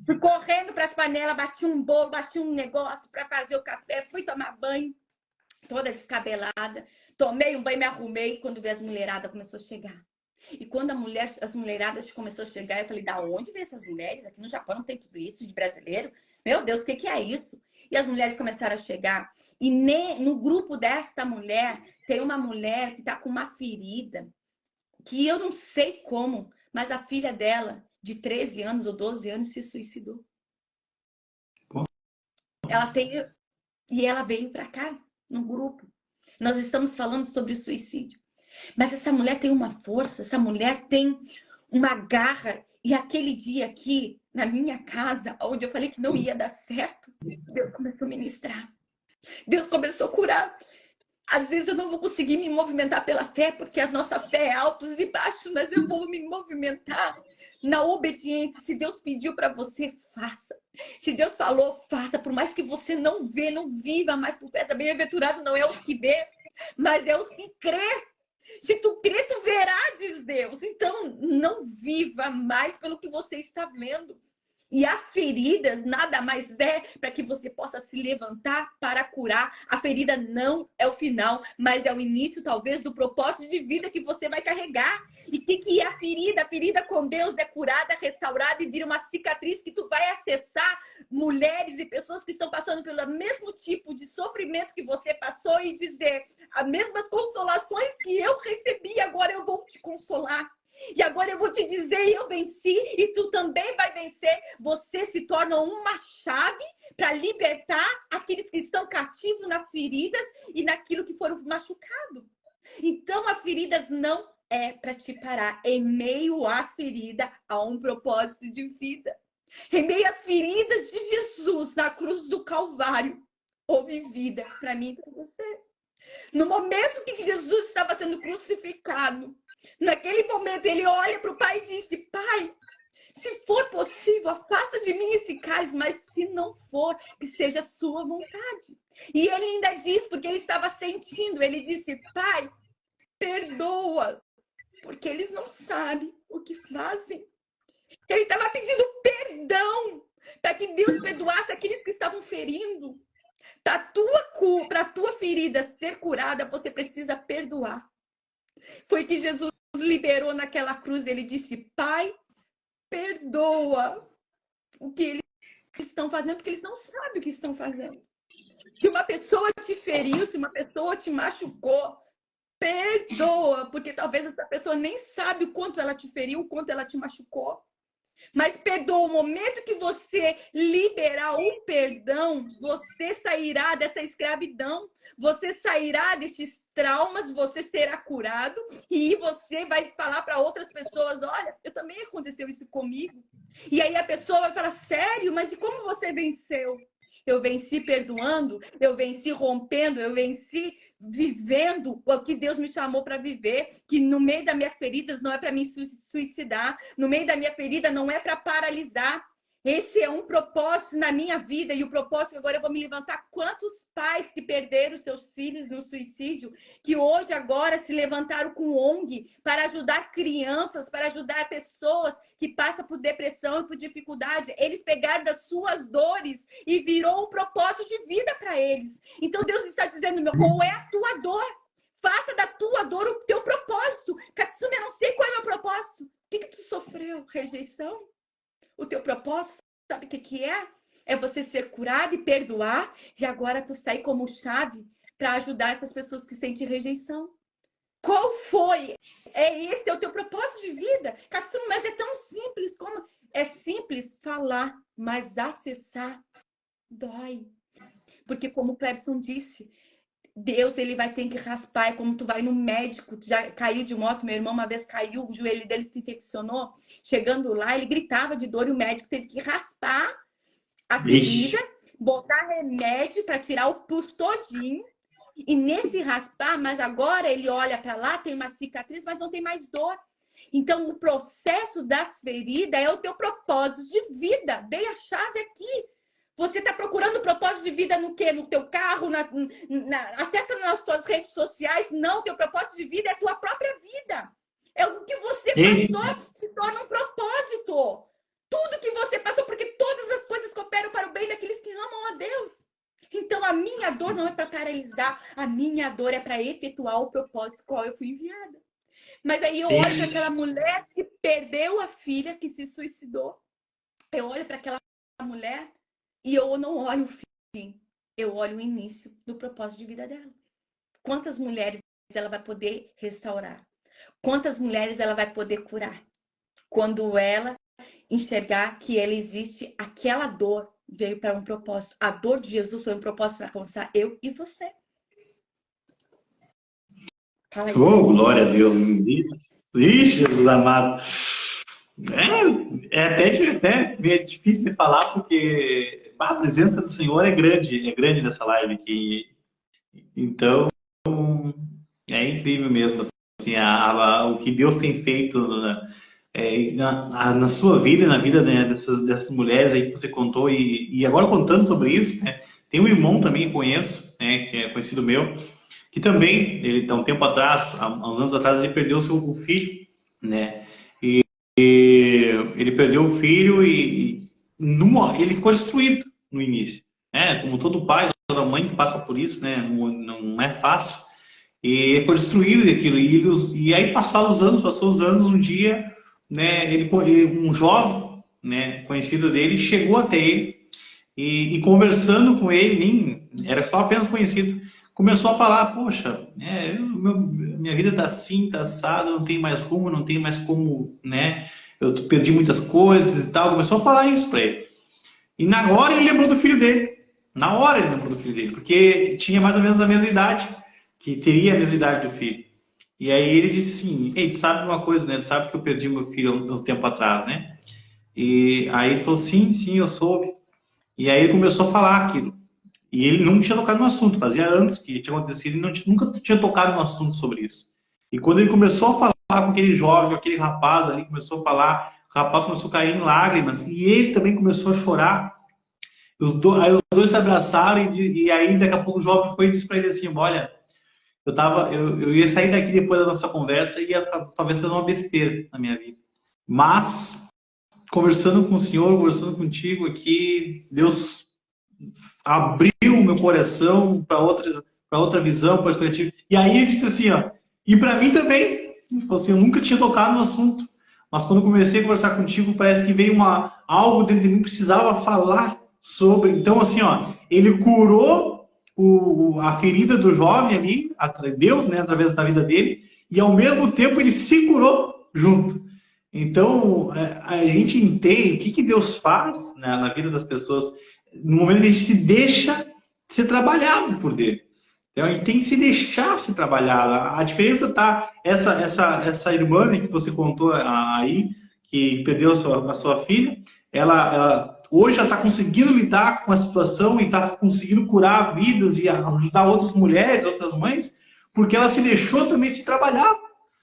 Fui correndo para as panelas, bati um bolo, bati um negócio para fazer o café, fui tomar banho, toda descabelada. Tomei um banho, me arrumei, quando vi as mulheradas começou a chegar. E quando as mulheradas começou a chegar, eu falei, da onde vem essas mulheres? Aqui no Japão não tem tudo isso de brasileiro. Meu Deus, o que é isso? E as mulheres começaram a chegar. E no grupo desta mulher, tem uma mulher que está com uma ferida, que eu não sei como, mas a filha dela, de 13 anos ou 12 anos, se suicidou. E ela veio para cá, no grupo. Nós estamos falando sobre o suicídio. Mas essa mulher tem uma força, essa mulher tem uma garra. E aquele dia aqui, na minha casa, onde eu falei que não ia dar certo, Deus começou a ministrar. Deus começou a curar. Às vezes eu não vou conseguir me movimentar pela fé, porque a nossa fé é altos e baixos, mas eu vou me movimentar na obediência. Se Deus pediu para você, faça. Se Deus falou, faça. Por mais que você não vê, não viva mais por fé. Bem-aventurado não é os que vê, mas é os que crê. Se tu crê, tu verá, diz Deus. Então, não viva mais pelo que você está vendo. E as feridas nada mais é para que você possa se levantar para curar. A ferida não é o final, mas é o início, talvez, do propósito de vida que você vai carregar. E o que é a ferida? A ferida com Deus é curada, restaurada e vira uma cicatriz que tu vai acessar mulheres e pessoas que estão passando pelo mesmo tipo de sofrimento que você passou e dizer as mesmas consolações que eu recebi, agora eu vou te consolar. E agora eu vou te dizer, eu venci e tu também vai vencer. Você se torna uma chave para libertar aqueles que estão cativos nas feridas e naquilo que foram machucados. Então, as feridas não é para te parar. Em meio às feridas, há um propósito de vida. Em meio às feridas de Jesus na cruz do Calvário, houve vida para mim e para você. No momento que Jesus estava sendo crucificado, naquele momento ele olha para o Pai e disse: Pai, se for possível, afasta de mim esse cálice, mas se não for, que seja a sua vontade. E ele ainda diz, porque ele estava sentindo, ele disse: Pai, perdoa, porque eles não sabem o que fazem. Ele estava pedindo perdão para que Deus perdoasse aqueles que estavam ferindo. Para a tua ferida ser curada, você precisa perdoar. Foi que Jesus liberou naquela cruz. Ele disse: Pai, perdoa o que eles estão fazendo, porque eles não sabem o que estão fazendo. Se uma pessoa te feriu, se uma pessoa te machucou, perdoa, porque talvez essa pessoa nem sabe o quanto ela te feriu, o quanto ela te machucou. Mas perdoa, o momento que você liberar o perdão, você sairá dessa escravidão, você sairá desses traumas, você será curado e você vai falar para outras pessoas: olha, eu também aconteceu isso comigo. E aí a pessoa vai falar: sério? Mas e como você venceu? Eu venci perdoando, eu venci rompendo, eu venci vivendo o que Deus me chamou para viver, que no meio das minhas feridas não é para me suicidar, no meio da minha ferida não é para paralisar. Esse é um propósito na minha vida, e o propósito, agora eu vou me levantar. Quantos pais que perderam seus filhos no suicídio, que hoje agora se levantaram com ONG para ajudar crianças, para ajudar pessoas que passam por depressão e por dificuldade. Eles pegaram das suas dores e virou um propósito de vida para eles. Então Deus está dizendo: meu, qual é a tua dor? Faça da tua dor o teu propósito. Katsumi, eu não sei qual é o meu propósito. O que tu sofreu? Rejeição? O teu propósito, sabe o que é? É você ser curado e perdoar, e agora tu sair como chave para ajudar essas pessoas que sentem rejeição. Qual foi? Esse é o teu propósito de vida. Katsumi, mas é tão simples como... É simples falar, mas acessar dói. Porque como o Clebson disse, Deus, ele vai ter que raspar. É como tu vai no médico, já caiu de moto, meu irmão uma vez caiu, o joelho dele se infeccionou. Chegando lá, ele gritava de dor e o médico teve que raspar a ferida, botar remédio para tirar o pus todinho. E nesse raspar, mas agora ele olha para lá, tem uma cicatriz, mas não tem mais dor. Então, o processo das feridas é o teu propósito de vida. Dei a chave aqui. Você está procurando propósito de vida no quê? No teu carro, até nas tuas redes sociais? Não, teu propósito de vida é a tua própria vida. É o que você passou, se torna um propósito. Tudo que você passou, porque todas as coisas cooperam para o bem daqueles que amam a Deus. Então, a minha dor não é para paralisar, a minha dor é para efetuar o propósito qual eu fui enviada. Mas aí eu olho para aquela mulher que perdeu a filha, que se suicidou. Eu olho para aquela mulher e eu não olho o fim, eu olho o início do propósito de vida dela. Quantas mulheres ela vai poder restaurar? Quantas mulheres ela vai poder curar? Quando ela enxergar que ela existe, aquela dor veio para um propósito. A dor de Jesus foi um propósito para alcançar eu e você. Fala aí. Oh, glória a Deus. Ixi, Jesus amado. Até meio difícil de falar, porque a presença do Senhor é grande nessa live aqui. Então, é incrível mesmo, assim, o que Deus tem feito na sua vida e na vida, né, dessas mulheres aí que você contou. E agora contando sobre isso, né, tem um irmão também que conheço, né, que é conhecido meu, que também, ele há um tempo atrás, há uns anos atrás, ele perdeu o seu filho, né? E ele perdeu o filho e ele ficou destruído no início, né? Como todo pai, toda mãe que passa por isso, né? Não é fácil. E ele foi destruído daquilo. E aí, passou os anos, um dia, né? Um jovem, né? Conhecido dele, chegou até ele e conversando com ele, nem era só apenas conhecido, começou a falar: poxa, minha vida tá assim, tá assada, não tem mais rumo, não tem mais como, né? Eu perdi muitas coisas e tal. Começou a falar isso para ele. E na hora ele lembrou do filho dele. Na hora ele lembrou do filho dele, porque tinha mais ou menos a mesma idade, que teria a mesma idade do filho. E aí ele disse assim: ei, tu sabe uma coisa, né? Tu sabe que eu perdi meu filho há um tempo atrás, né? E aí ele falou: sim, sim, eu soube. E aí ele começou a falar aquilo. E ele não tinha tocado no assunto, fazia anos que tinha acontecido e nunca tinha tocado no assunto sobre isso. E quando ele começou a falar com aquele jovem, com aquele rapaz ali, começou a falar, o rapaz começou a cair em lágrimas e ele também começou a chorar. Aí os dois se abraçaram e aí daqui a pouco o jovem foi e disse para ele assim: olha, eu ia sair daqui depois da nossa conversa e ia talvez fazer uma besteira na minha vida. Mas, conversando com o Senhor, conversando contigo aqui, Deus abriu o meu coração para outra visão, para perspectiva. E aí ele disse assim, ó, e para mim também, ele falou assim: eu nunca tinha tocado no assunto, mas quando eu comecei a conversar contigo, parece que veio algo dentro de mim que precisava falar sobre. Então, assim, ó, ele curou a ferida do jovem ali, Deus, né, através da vida dele, e ao mesmo tempo ele se curou junto. Então, a gente entende o que Deus faz, né, na vida das pessoas no momento que a gente se deixa ser trabalhado por Deus. Então, a gente tem que se deixar se trabalhar. A diferença está essa irmã, né, que você contou aí, que perdeu a sua filha, ela hoje ela está conseguindo lidar com a situação e está conseguindo curar vidas e ajudar outras mulheres, outras mães, porque ela se deixou também se trabalhar,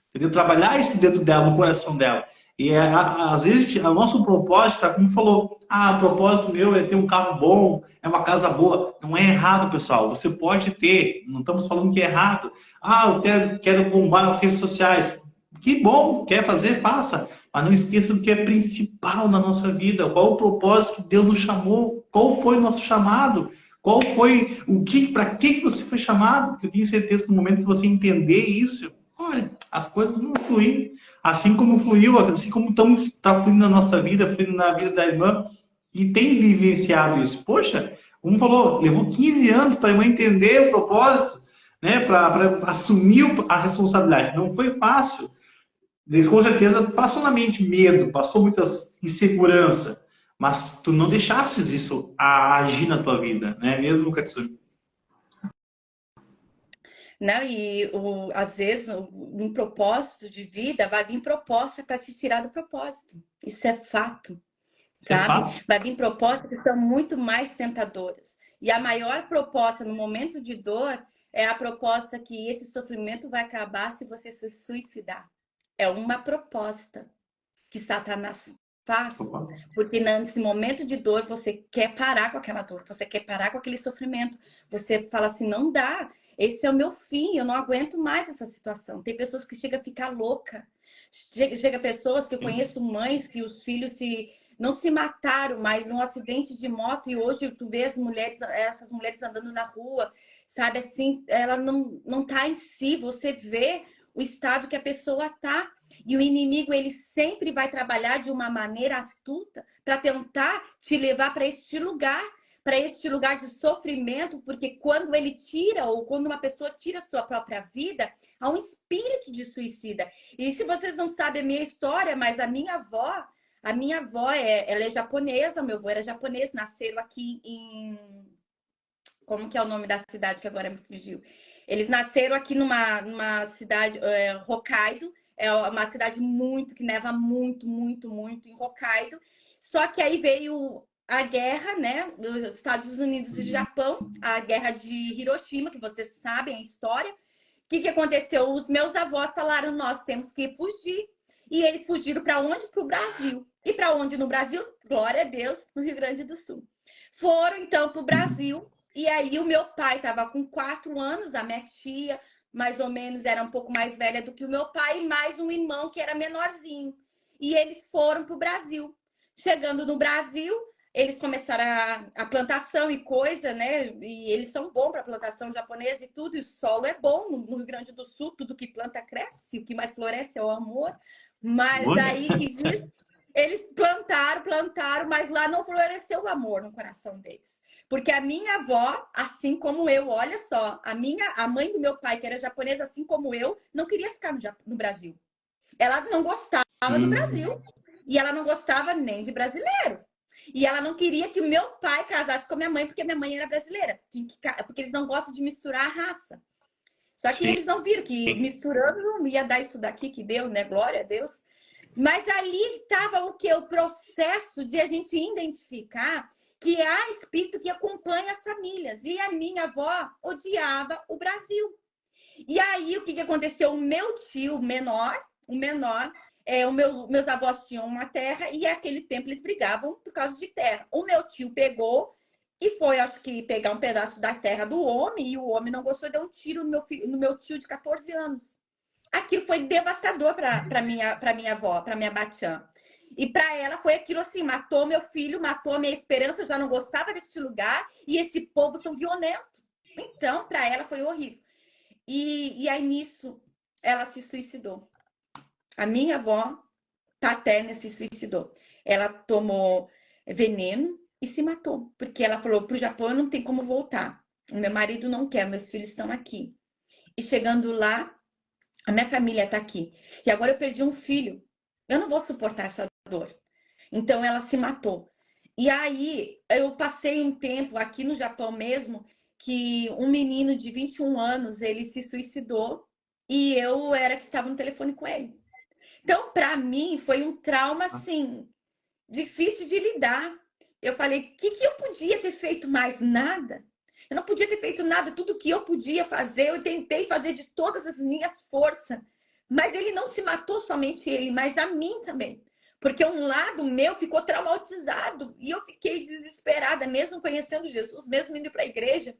entendeu? Trabalhar isso dentro dela, no coração dela. E às vezes o nosso propósito, como falou, o propósito meu é ter um carro bom, é uma casa boa. Não é errado, pessoal. Você pode ter, não estamos falando que é errado. Eu quero bombar nas redes sociais. Que bom, quer fazer, faça. Mas não esqueça do que é principal na nossa vida. Qual o propósito que Deus nos chamou? Qual foi o nosso chamado? Qual foi para que você foi chamado? Porque eu tenho certeza que no momento que você entender isso, olha, as coisas vão fluir. Assim como fluiu, assim como está fluindo na nossa vida, fluindo na vida da irmã, e tem vivenciado isso. Poxa, como falou, levou 15 anos para a irmã entender o propósito, né, para assumir a responsabilidade. Não foi fácil. Com certeza passou na mente medo, passou muitas insegurança, mas tu não deixasses isso agir na tua vida, né? Mesmo, Katsumi? Não, às vezes um propósito de vida vai vir proposta para te tirar do propósito. Isso é fato, Isso é sabe? fato. Vai vir propostas que são muito mais tentadoras. E a maior proposta no momento de dor é a proposta que esse sofrimento vai acabar se você se suicidar. É uma proposta que Satanás faz, porque nesse momento de dor você quer parar com aquela dor, você quer parar com aquele sofrimento. Você fala assim: não dá, esse é o meu fim, eu não aguento mais essa situação. Tem pessoas que chegam a ficar louca. Chega pessoas que eu conheço, mães que os filhos não se mataram, mas num acidente de moto, e hoje tu vê essas mulheres andando na rua, sabe, assim, ela não tá em si, você vê o estado que a pessoa tá. E o inimigo, ele sempre vai trabalhar de uma maneira astuta para tentar te levar para este lugar de sofrimento, porque quando ele tira, ou quando uma pessoa tira a sua própria vida, há um espírito de suicida. E se vocês não sabem a minha história, mas a minha avó, ela é japonesa, meu avô era japonês, nasceram aqui em... Como que é o nome da cidade que agora me fugiu? Eles nasceram aqui numa cidade, Hokkaido, é uma cidade que neva muito, muito, muito em Hokkaido. Só que aí veio a guerra, né, dos Estados Unidos e Japão, a guerra de Hiroshima, que vocês sabem a história. O que aconteceu? Os meus avós falaram: nós temos que fugir. E eles fugiram para onde? Para o Brasil. E para onde no Brasil? Glória a Deus, no Rio Grande do Sul. Foram então para o Brasil. E aí o meu pai estava com 4 anos, a minha tia, mais ou menos, era um pouco mais velha do que o meu pai, e mais um irmão que era menorzinho. E eles foram para o Brasil. Chegando no Brasil, eles começaram a plantação e coisa, né? E eles são bons para plantação japonesa e tudo, e o solo é bom no Rio Grande do Sul, tudo que planta cresce, o que mais floresce é o amor. Mas Olha, aí que diz, eles plantaram, mas lá não floresceu o amor no coração deles. Porque a minha avó, assim como eu, olha só, a mãe do meu pai, que era japonesa, assim como eu, não queria ficar no Brasil. Ela não gostava do hum, Brasil e ela não gostava nem de brasileiro. E ela não queria que o meu pai casasse com a minha mãe, porque minha mãe era brasileira. Porque eles não gostam de misturar a raça. Só que sim, eles não viram que misturando não ia dar isso daqui que deu, né? Glória a Deus. Mas ali estava o que? O processo de a gente identificar que há espírito que acompanha as famílias. E a minha avó odiava o Brasil. E aí, o que, que aconteceu? O meu tio o menor, meus avós tinham uma terra e naquele tempo eles brigavam por causa de terra. O meu tio pegou e foi, acho que, pegar um pedaço da terra do homem e o homem não gostou e deu um tiro no meu tio de 14 anos. Aquilo foi devastador para minha avó, para minha batiã. E para ela foi aquilo assim, matou meu filho, matou a minha esperança, eu já não gostava desse lugar e esse povo são violentos. Então, para ela foi horrível. E aí nisso ela se suicidou. A minha avó paterna se suicidou. Ela tomou veneno e se matou, porque ela falou: para o Japão não tem como voltar. O meu marido não quer, meus filhos estão aqui. E chegando lá, a minha família está aqui. E agora eu perdi um filho. Eu não vou suportar essa dor. Então ela se matou. E aí eu passei um tempo aqui no Japão mesmo que um menino de 21 anos, ele se suicidou e eu era que estava no telefone com ele. Então, para mim, foi um trauma assim, difícil de lidar. Eu falei, o que eu podia ter feito mais? Nada. Eu não podia ter feito nada, tudo que eu podia fazer, eu tentei fazer de todas as minhas forças. Mas ele não se matou somente ele, mas a mim também. Porque um lado meu ficou traumatizado e eu fiquei desesperada, mesmo conhecendo Jesus, mesmo indo para a igreja.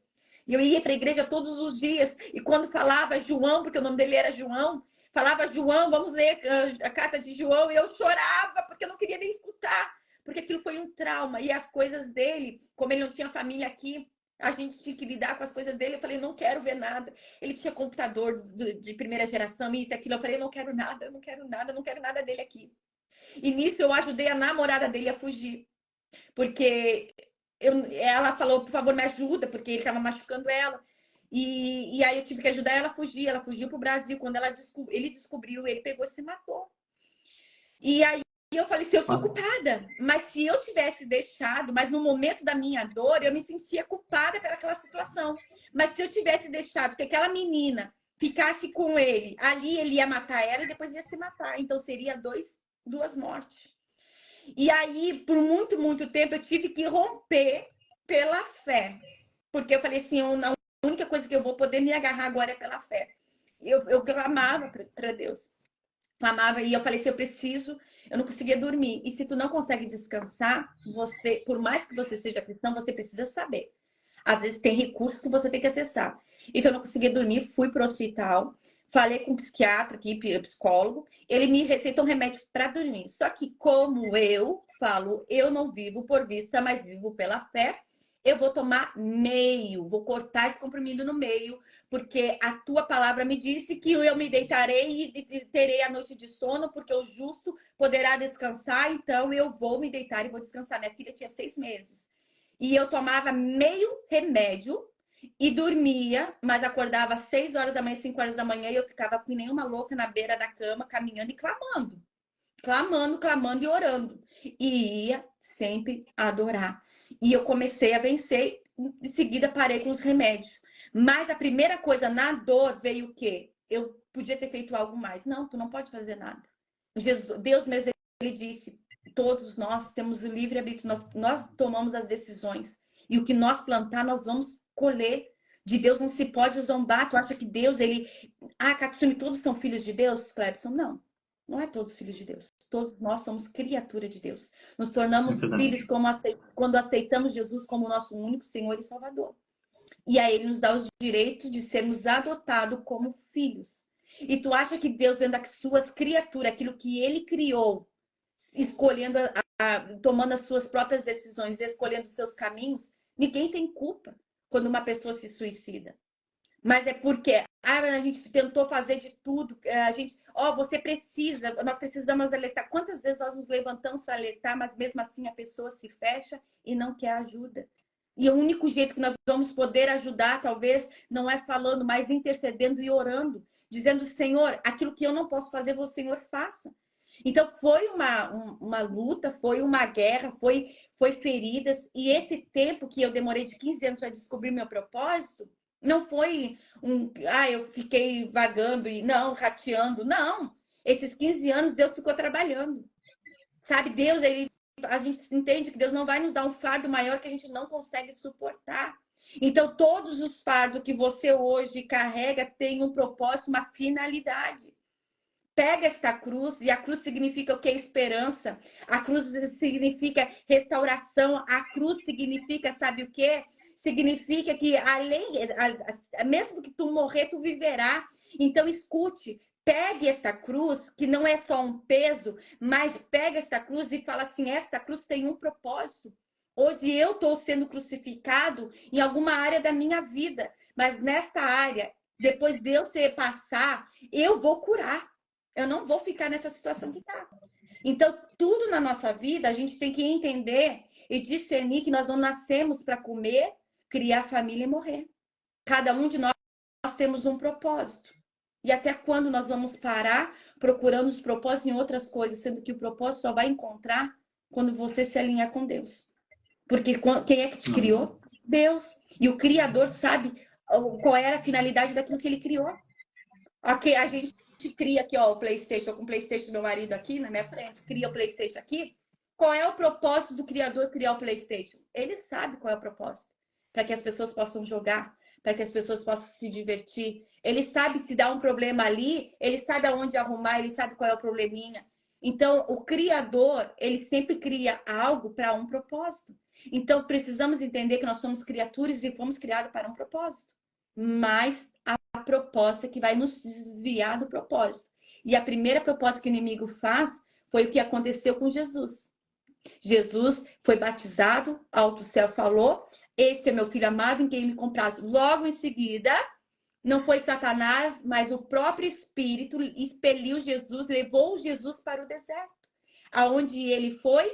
E eu ia para a igreja todos os dias. E quando falava João, porque o nome dele era João, falava João, vamos ler a carta de João, e eu chorava porque eu não queria nem escutar, porque aquilo foi um trauma. E as coisas dele, como ele não tinha família aqui, a gente tinha que lidar com as coisas dele. Eu falei, não quero ver nada. Ele tinha computador de primeira geração, isso e aquilo. Eu falei, não quero nada, não quero nada, não quero nada dele aqui. E nisso eu ajudei a namorada dele a fugir, porque ela falou, por favor, me ajuda, porque ele estava machucando ela. E aí eu tive que ajudar ela a fugir. Ela fugiu para o Brasil. Quando ele descobriu, ele pegou e se matou. E aí eu falei assim, eu sou culpada. Mas se eu tivesse deixado, mas no momento da minha dor, eu me sentia culpada pelaquela situação. Mas se eu tivesse deixado que aquela menina ficasse com ele, ali ele ia matar ela e depois ia se matar. Então seria duas mortes. E aí, por muito, muito tempo, eu tive que romper pela fé. Porque eu falei assim, a única coisa que eu vou poder me agarrar agora é pela fé. Eu clamava para Deus. Clamava e eu falei assim, eu não conseguia dormir. E se tu não consegue descansar, você, por mais que você seja cristão, você precisa saber. Às vezes tem recursos que você tem que acessar. Então eu não conseguia dormir, fui para o hospital, falei com um psiquiatra aqui, psicólogo, ele me receitou um remédio para dormir. Só que como eu falo, eu não vivo por vista, mas vivo pela fé. Eu vou tomar meio, vou cortar esse comprimido no meio, porque a tua palavra me disse que eu me deitarei e terei a noite de sono, porque o justo poderá descansar, então eu vou me deitar e vou descansar. Minha filha tinha 6 meses. E eu tomava meio remédio e dormia, mas acordava às 6 horas da manhã, 5 horas da manhã, e eu ficava com nenhuma louca na beira da cama, caminhando e clamando. Clamando, clamando e orando. E ia sempre adorar. E eu comecei a vencer, em seguida parei com os remédios. Mas a primeira coisa na dor veio o quê? Eu podia ter feito algo mais. Não, tu não pode fazer nada. Deus mesmo, ele disse, todos nós temos o livre-arbítrio, nós tomamos as decisões. E o que nós plantar, nós vamos colher. De Deus não se pode zombar. Tu acha que Deus, ele... Ah, Katsumi, todos são filhos de Deus, Clebson? Não. Não é todos filhos de Deus. Todos nós somos criatura de Deus. Nos tornamos filhos quando aceitamos Jesus como nosso único Senhor e Salvador. E aí ele nos dá o direito de sermos adotados como filhos. E tu acha que Deus, vendo as suas criaturas, aquilo que ele criou, escolhendo tomando as suas próprias decisões, escolhendo os seus caminhos, ninguém tem culpa quando uma pessoa se suicida. Mas é porque a gente tentou fazer de tudo. A gente, você precisa, nós precisamos alertar. Quantas vezes nós nos levantamos para alertar, mas mesmo assim a pessoa se fecha e não quer ajuda. E o único jeito que nós vamos poder ajudar, talvez, não é falando, mas intercedendo e orando, dizendo, Senhor, aquilo que eu não posso fazer, o Senhor faça. Então, foi uma luta, foi uma guerra, foi feridas. E esse tempo que eu demorei de 15 anos para descobrir meu propósito, não foi eu fiquei vagando e não, rateando. Não, esses 15 anos Deus ficou trabalhando. Sabe, Deus, a gente entende que Deus não vai nos dar um fardo maior que a gente não consegue suportar. Então, todos os fardos que você hoje carrega têm um propósito, uma finalidade. Pega esta cruz, e a cruz significa o que? Esperança. A cruz significa restauração. A cruz significa, sabe o quê? Significa que mesmo que tu morrer, tu viverá. Então, escute, pegue esta cruz, que não é só um peso, mas pega esta cruz e fala assim, esta cruz tem um propósito. Hoje eu estou sendo crucificado em alguma área da minha vida, mas nesta área, depois de eu passar, eu vou curar. Eu não vou ficar nessa situação que está. Então, tudo na nossa vida, a gente tem que entender e discernir que nós não nascemos para comer, criar família e morrer. Cada um de nós temos um propósito. E até quando nós vamos parar procurando os propósitos em outras coisas, sendo que o propósito só vai encontrar quando você se alinhar com Deus. Porque quem é que te criou? Deus. E o Criador sabe qual era a finalidade daquilo que ele criou. Ok, a gente cria aqui, o PlayStation, com o PlayStation do meu marido aqui na minha frente, cria o PlayStation aqui. Qual é o propósito do Criador criar o PlayStation? Ele sabe qual é o propósito. Para que as pessoas possam jogar, para que as pessoas possam se divertir. Ele sabe se dá um problema ali, ele sabe aonde arrumar, ele sabe qual é o probleminha. Então, o Criador, ele sempre cria algo para um propósito. Então, precisamos entender que nós somos criaturas e fomos criados para um propósito. Mas a proposta que vai nos desviar do propósito. E a primeira proposta que o inimigo faz foi o que aconteceu com Jesus. Jesus foi batizado, alto céu falou, este é meu filho amado em quem me comprazo. Logo em seguida, não foi Satanás, mas o próprio Espírito expeliu Jesus, levou Jesus para o deserto, aonde ele foi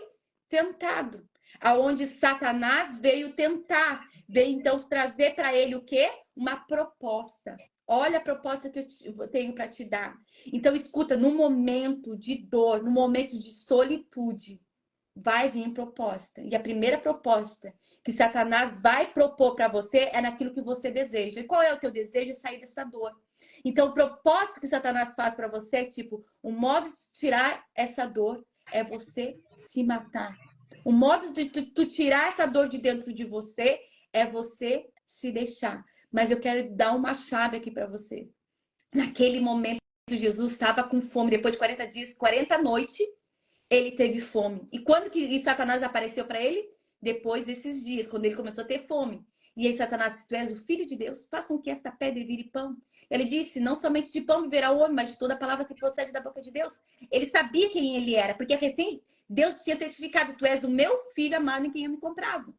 tentado, aonde Satanás veio tentar, veio então trazer para ele o quê? Uma proposta. Olha a proposta que eu tenho para te dar. Então, escuta, no momento de dor, no momento de solitude, vai vir proposta. E a primeira proposta que Satanás vai propor para você é naquilo que você deseja. E qual é o que eu desejo? Sair dessa dor. Então, o propósito que Satanás faz para você é tipo, o modo de tirar essa dor é você se matar. O modo de tu tirar essa dor de dentro de você é você se deixar. Mas eu quero dar uma chave aqui para você. Naquele momento, Jesus estava com fome. Depois de 40 dias, 40 noites, ele teve fome. E quando que Satanás apareceu para ele? Depois desses dias, quando ele começou a ter fome. E aí Satanás, se tu és o Filho de Deus, faz com que esta pedra vire pão. Ele disse, não somente de pão viverá o homem, mas de toda a palavra que procede da boca de Deus. Ele sabia quem ele era, porque recém Deus tinha testificado, tu és o meu filho amado em quem eu me comprazo.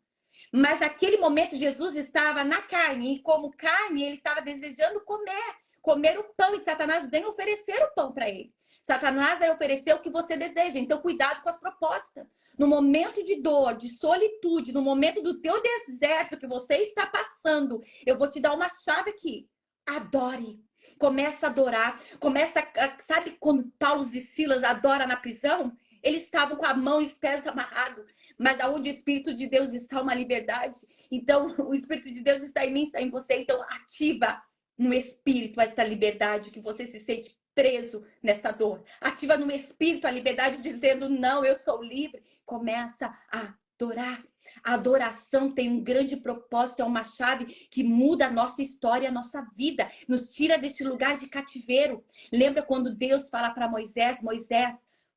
Mas naquele momento Jesus estava na carne, e como carne ele estava desejando comer o pão, e Satanás vem oferecer o pão para ele. Satanás vai oferecer o que você deseja, então cuidado com as propostas. No momento de dor, de solitude, no momento do teu deserto que você está passando, eu vou te dar uma chave aqui. Adore. Começa a adorar. Sabe quando Paulo e Silas adoram na prisão? Eles estavam com a mão e os pés amarrados. Mas aonde o Espírito de Deus está, uma liberdade. Então, o Espírito de Deus está em mim, está em você. Então, ativa no Espírito essa liberdade, que você se sente preso nessa dor. Ativa no Espírito a liberdade, dizendo, não, eu sou livre. Começa a adorar. A adoração tem um grande propósito, é uma chave que muda a nossa história, a nossa vida. Nos tira desse lugar de cativeiro. Lembra quando Deus fala para Moisés,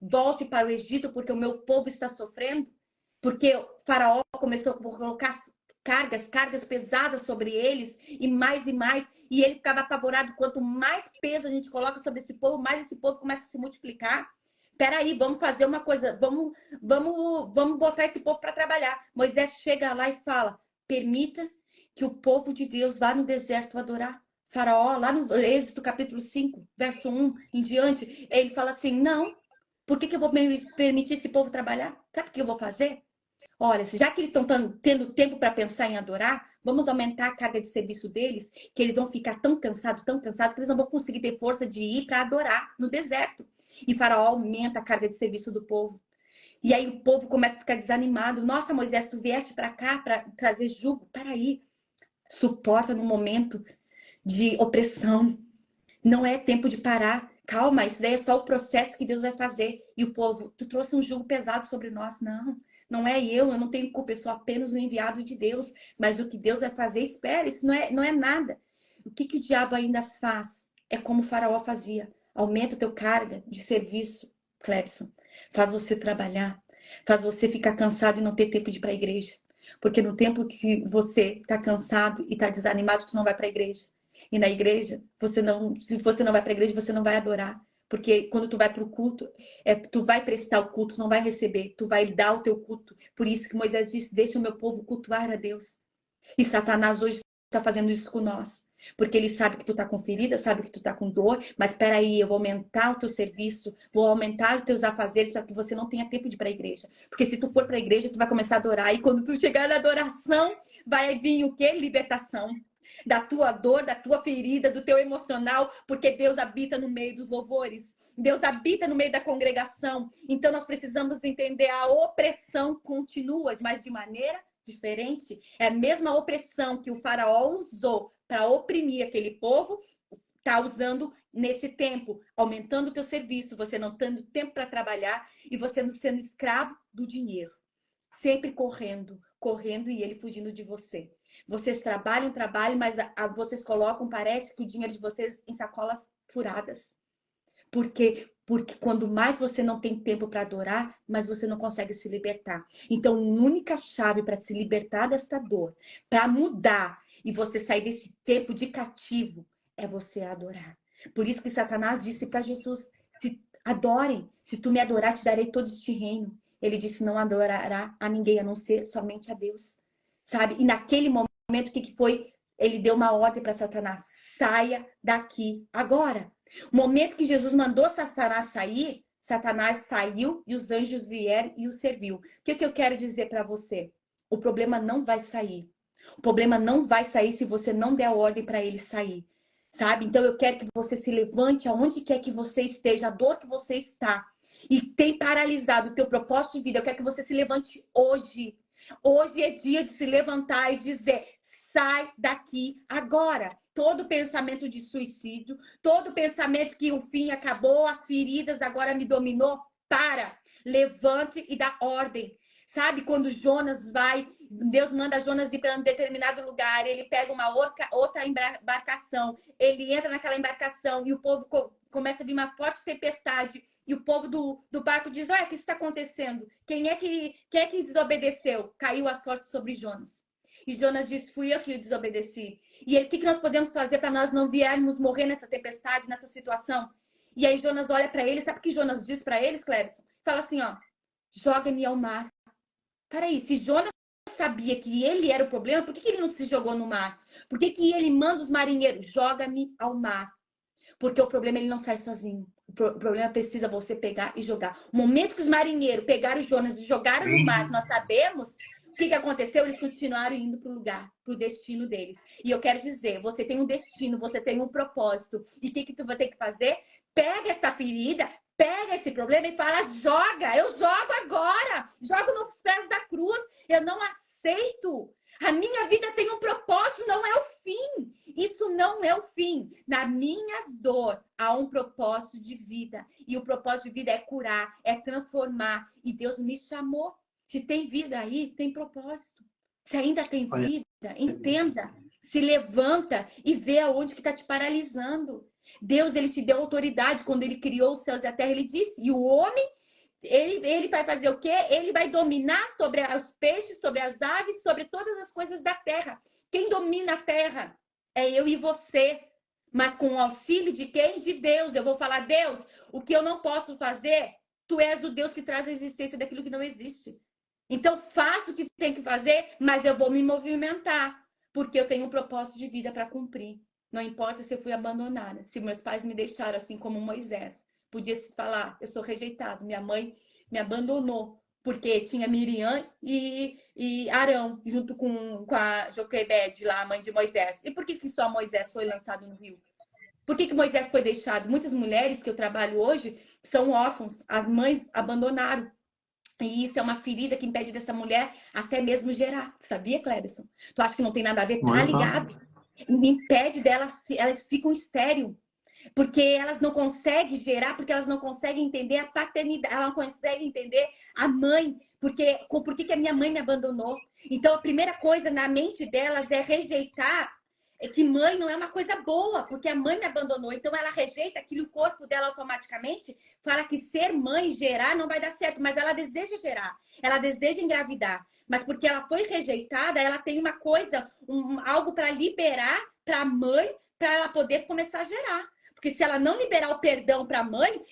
volte para o Egito porque o meu povo está sofrendo? Porque o faraó começou a colocar cargas pesadas sobre eles, e mais, e ele ficava apavorado. Quanto mais peso a gente coloca sobre esse povo, mais esse povo começa a se multiplicar. Peraí, vamos fazer uma coisa, vamos botar esse povo para trabalhar. Moisés chega lá e fala, permita que o povo de Deus vá no deserto adorar. Faraó, lá no Êxodo capítulo 5, verso 1 em diante, ele fala assim, não, por que eu vou permitir esse povo trabalhar? Sabe o que eu vou fazer? Olha, já que eles estão tendo tempo para pensar em adorar, vamos aumentar a carga de serviço deles, que eles vão ficar tão cansados, que eles não vão conseguir ter força de ir para adorar no deserto. E Faraó aumenta a carga de serviço do povo. E aí o povo começa a ficar desanimado. Nossa, Moisés, tu vieste para cá para trazer jugo? Peraí, suporta no momento de opressão. Não é tempo de parar. Calma, isso daí é só o processo que Deus vai fazer. E o povo, tu trouxe um jugo pesado sobre nós. Não, não é eu não tenho culpa, eu sou apenas o enviado de Deus. Mas o que Deus vai fazer, espera, isso não é nada. O que o diabo ainda faz? É como o Faraó fazia. Aumenta o teu carga de serviço, Clebson. Faz você trabalhar. Faz você ficar cansado e não ter tempo de ir para a igreja. Porque no tempo que você está cansado e está desanimado, tu não vai para a igreja. E na igreja, se você não vai para a igreja, você não vai adorar. Porque quando tu vai para o culto, tu vai prestar o culto, não vai receber. Tu vai dar o teu culto. Por isso que Moisés disse, deixa o meu povo cultuar a Deus. E Satanás hoje está fazendo isso com nós. Porque ele sabe que tu tá com ferida, sabe que tu tá com dor, mas peraí, eu vou aumentar o teu serviço, vou aumentar os teus afazeres para que você não tenha tempo de ir para a igreja. Porque se tu for para a igreja, tu vai começar a adorar. E quando tu chegar na adoração, vai vir o quê? Libertação. Da tua dor, da tua ferida, do teu emocional, porque Deus habita no meio dos louvores. Deus habita no meio da congregação. Então nós precisamos entender a opressão continua, mas de maneira diferente. É a mesma opressão que o faraó usou para oprimir aquele povo, está usando nesse tempo, aumentando o teu serviço, você não tendo tempo para trabalhar e você não sendo escravo do dinheiro. Sempre correndo, correndo e ele fugindo de você. Vocês trabalham, mas vocês colocam, parece que o dinheiro de vocês em sacolas furadas. Porque quando mais você não tem tempo para adorar, mais você não consegue se libertar. Então, a única chave para se libertar dessa dor, para mudar e você sair desse tempo de cativo, é você adorar. Por isso que Satanás disse para Jesus, adorem, se tu me adorar, te darei todo este reino. Ele disse, não adorará a ninguém, a não ser somente a Deus. Sabe? E naquele momento, o que foi? Ele deu uma ordem para Satanás, saia daqui agora. O momento que Jesus mandou Satanás sair, Satanás saiu e os anjos vieram e o serviu. O que eu quero dizer para você? O problema não vai sair. O problema não vai sair se você não der ordem para ele sair. Sabe? Então eu quero que você se levante aonde quer que você esteja, a dor que você está. E tem paralisado o teu propósito de vida. Eu quero que você se levante hoje. Hoje é dia de se levantar e dizer, sai daqui agora. Todo pensamento de suicídio, todo pensamento que o fim acabou, as feridas agora me dominou, para, levante e dá ordem. Sabe, quando Jonas vai, Deus manda Jonas ir para um determinado lugar, ele pega uma outra embarcação, ele entra naquela embarcação e o povo começa a vir uma forte tempestade e o povo do barco diz, olha, o que está acontecendo? Quem é que desobedeceu? Caiu a sorte sobre Jonas. E Jonas disse, fui eu que desobedeci. E o que nós podemos fazer para nós não viermos morrer nessa tempestade, nessa situação? E aí Jonas olha para ele, sabe o que Jonas diz para eles, Clebson? Fala assim, ó, joga-me ao mar. Peraí, se Jonas sabia que ele era o problema, por que ele não se jogou no mar? Por que ele manda os marinheiros, joga-me ao mar? Porque o problema ele não sai sozinho. O problema precisa você pegar e jogar. O momento que os marinheiros pegaram Jonas e jogaram no mar, nós sabemos o que aconteceu, eles continuaram indo para o lugar, para o destino deles. E eu quero dizer, você tem um destino, você tem um propósito. E o que tu vai ter que fazer? Pega essa ferida, pega esse problema e fala, joga, eu jogo agora. Jogo nos pés da cruz, eu não aceito. A minha vida tem um propósito, não é o fim. Isso não é o fim. Na minhas dor há um propósito de vida. E o propósito de vida é curar, é transformar. E Deus me chamou. Se tem vida aí, tem propósito. Se ainda tem vida, entenda. Se levanta e vê aonde que está te paralisando. Deus, ele te deu autoridade quando ele criou os céus e a terra. Ele disse, e o homem, ele vai fazer o quê? Ele vai dominar sobre os peixes, sobre as aves, sobre todas as coisas da terra. Quem domina a terra é eu e você. Mas com o auxílio de quem? De Deus. Eu vou falar, Deus, o que eu não posso fazer, Tu és o Deus que traz a existência daquilo que não existe. Então, faço o que tem que fazer, mas eu vou me movimentar, porque eu tenho um propósito de vida para cumprir. Não importa se eu fui abandonada, se meus pais me deixaram assim como Moisés. Podia se falar, eu sou rejeitado, minha mãe me abandonou, porque tinha Miriam e Arão, junto com a Joquebede, lá, a mãe de Moisés. E por que só Moisés foi lançado no rio? Por que Moisés foi deixado? Muitas mulheres que eu trabalho hoje são órfãos, as mães abandonaram. E isso é uma ferida que impede dessa mulher até mesmo gerar. Sabia, Cleberson? Tu acha que não tem nada a ver? Tá Olha só. ligado? Impede delas, elas ficam estéril. Porque elas não conseguem gerar, porque elas não conseguem entender a paternidade, elas não conseguem entender a mãe, porque por que a minha mãe me abandonou. Então, a primeira coisa na mente delas é rejeitar que mãe não é uma coisa boa, porque a mãe me abandonou. Então, ela rejeita aquilo, o corpo dela automaticamente fala que ser mãe, gerar, não vai dar certo, mas ela deseja gerar, ela deseja engravidar. Mas porque ela foi rejeitada, ela tem uma coisa, algo para liberar para a mãe, para ela poder começar a gerar. Porque se ela não liberar o perdão para a mãe,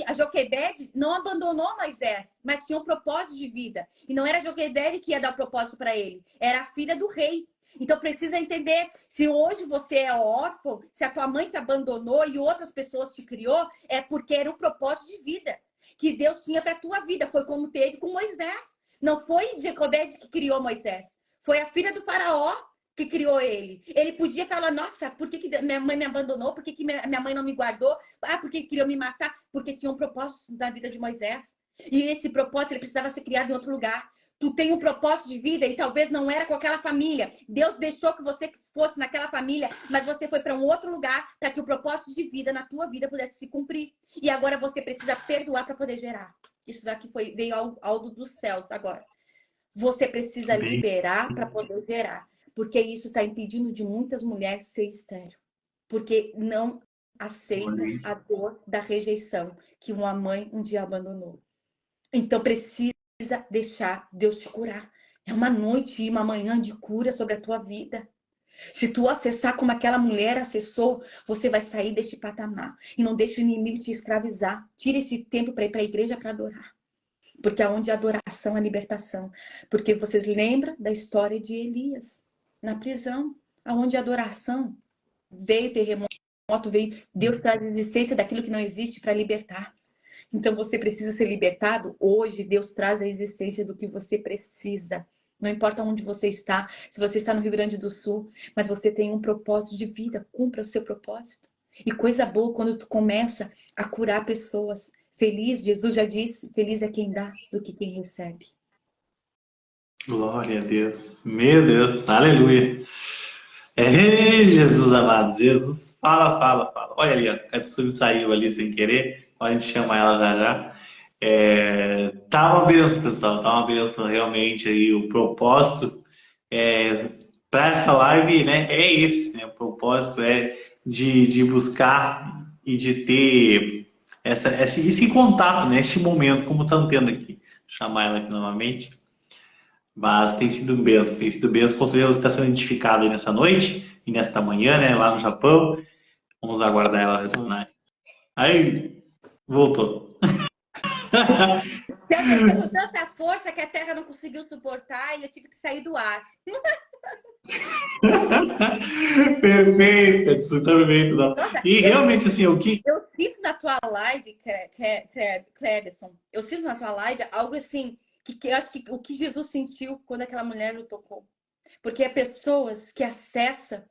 a Joquebede não abandonou Moisés, mas tinha um propósito de vida. E não era a Joquebede que ia dar o propósito para ele, era a filha do rei. Então precisa entender, se hoje você é órfão, se a tua mãe te abandonou e outras pessoas te criou, é porque era um propósito de vida que Deus tinha para a tua vida. Foi como teve com Moisés. Não foi Joquebede que criou Moisés, foi a filha do faraó que criou ele. Ele podia falar, nossa, por que minha mãe me abandonou? Por que minha mãe não me guardou? Ah, porque queriam me matar? Porque tinha um propósito na vida de Moisés. E esse propósito, ele precisava ser criado em outro lugar. Tu tem um propósito de vida e talvez não era com aquela família. Deus deixou que você fosse naquela família, mas você foi para um outro lugar para que o propósito de vida na tua vida pudesse se cumprir. E agora você precisa perdoar para poder gerar. Isso daqui veio algo dos céus agora. Você precisa liberar para poder gerar. Porque isso está impedindo de muitas mulheres ser estéril. Porque não aceita a dor da rejeição que uma mãe um dia abandonou. Então precisa deixar Deus te curar. É uma noite e uma manhã de cura sobre a tua vida. Se tu acessar como aquela mulher acessou, você vai sair deste patamar. E não deixe o inimigo te escravizar. Tira esse tempo para ir para a igreja para adorar. Porque aonde a adoração é a libertação. Porque vocês lembram da história de Elias na prisão, aonde a adoração veio, terremoto veio, Deus traz a existência daquilo que não existe para libertar. Então você precisa ser libertado. Hoje Deus traz a existência do que você precisa. Não importa onde você está, se você está no Rio Grande do Sul, mas você tem um propósito de vida, cumpra o seu propósito. E coisa boa quando tu começa a curar pessoas. Feliz, Jesus já disse, feliz é quem dá do que quem recebe. Glória a Deus. Meu Deus, aleluia. Jesus amado, Jesus, fala, fala, fala. Olha ali, ó, a Katsumi saiu ali sem querer, a gente chama ela já já. Tá uma benção, pessoal, tá uma benção realmente aí, o propósito para essa live, né, é esse, né, o propósito é de buscar e de ter esse contato, né, este momento, como estamos tendo aqui. Vou chamar ela aqui novamente. Mas tem sido benção, tem sido benção. Com certeza você está sendo identificado aí nessa noite e nesta manhã, né, lá no Japão. Vamos aguardar ela retornar. Aí, voltou. Teve tanta força que a Terra não conseguiu suportar e eu tive que sair do ar. Perfeito, perfeito. Nossa, E realmente, assim, o que... Eu sinto na tua live, Cleberson, eu sinto na tua live algo assim, que eu acho que o que Jesus sentiu quando aquela mulher o tocou. Porque é pessoas que acessam,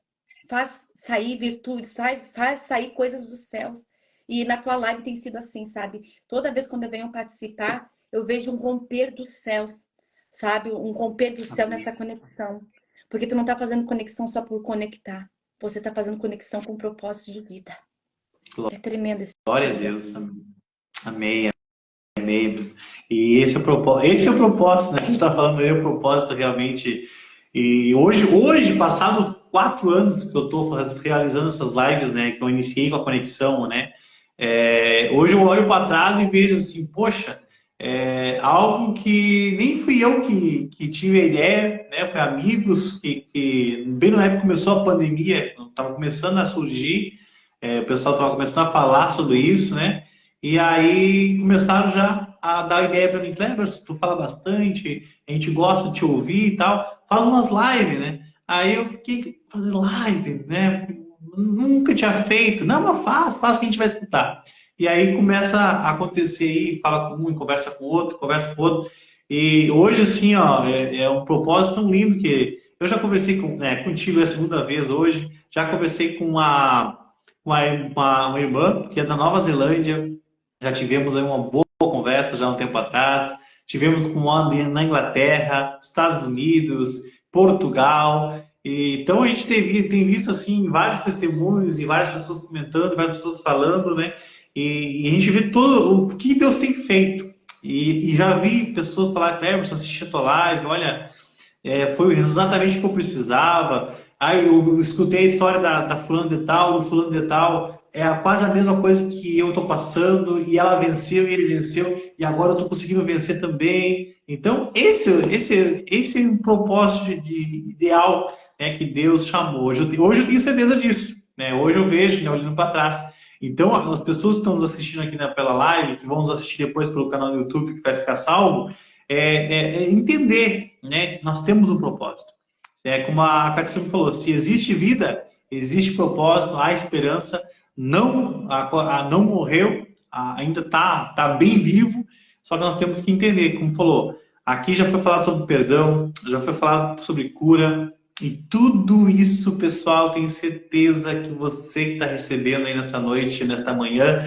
faz sair virtude, faz sair coisas dos céus. E na tua live tem sido assim, sabe? Toda vez quando eu venho participar, eu vejo um romper dos céus, sabe? Um romper do céu nessa conexão. Porque tu não tá fazendo conexão só por conectar. Você tá fazendo conexão com propósito de vida. É tremendo esse. Glória a Deus. Amém. Amém. E esse é o propósito, né? A gente está falando aí, o propósito realmente. E hoje, passado 4 anos que eu estou realizando essas lives, né? Que eu iniciei com a conexão, né? Hoje eu olho para trás e vejo assim, poxa, algo que nem fui eu que tive a ideia, né? Foi amigos que bem na época que começou a pandemia, estava começando a surgir, o pessoal estava começando a falar sobre isso, né? E aí começaram já a dar ideia para mim, Cleberson, tu fala bastante, a gente gosta de te ouvir e tal, faz umas lives, né? Aí eu fiquei fazendo live, né? Nunca tinha feito. Não, mas faz que a gente vai escutar. E aí começa a acontecer aí, fala com um, conversa com o outro, conversa com o outro. E hoje, assim, ó, é um propósito tão lindo que eu já conversei contigo, é a segunda vez hoje, já conversei com uma irmã que é da Nova Zelândia, já tivemos aí uma boa conversa já há um tempo atrás, tivemos com uma na Inglaterra, Estados Unidos, Portugal, então a gente tem visto assim vários testemunhos e várias pessoas comentando, várias pessoas falando, né? E a gente vê todo o que Deus tem feito. E já vi pessoas falar, Cleberson, assisti a tua live, olha, foi exatamente o que eu precisava. Aí eu escutei a história da fulano de tal, do fulano de tal, quase a mesma coisa que eu estou passando, e ela venceu e ele venceu, e agora eu estou conseguindo vencer também. Então, esse é um propósito ideal, né, que Deus chamou. Hoje eu tenho certeza disso. Né? Hoje eu vejo, né, olhando para trás. Então, as pessoas que estão nos assistindo aqui pela live, que vão nos assistir depois pelo canal do YouTube, que vai ficar salvo, entender, né? Nós temos um propósito. É como a Catarina falou, se existe vida, existe propósito, há esperança, não morreu, ainda está bem vivo, só que nós temos que entender, como falou, aqui já foi falado sobre perdão, já foi falado sobre cura, e tudo isso, pessoal, tenho certeza que você que está recebendo aí nessa noite, nesta manhã,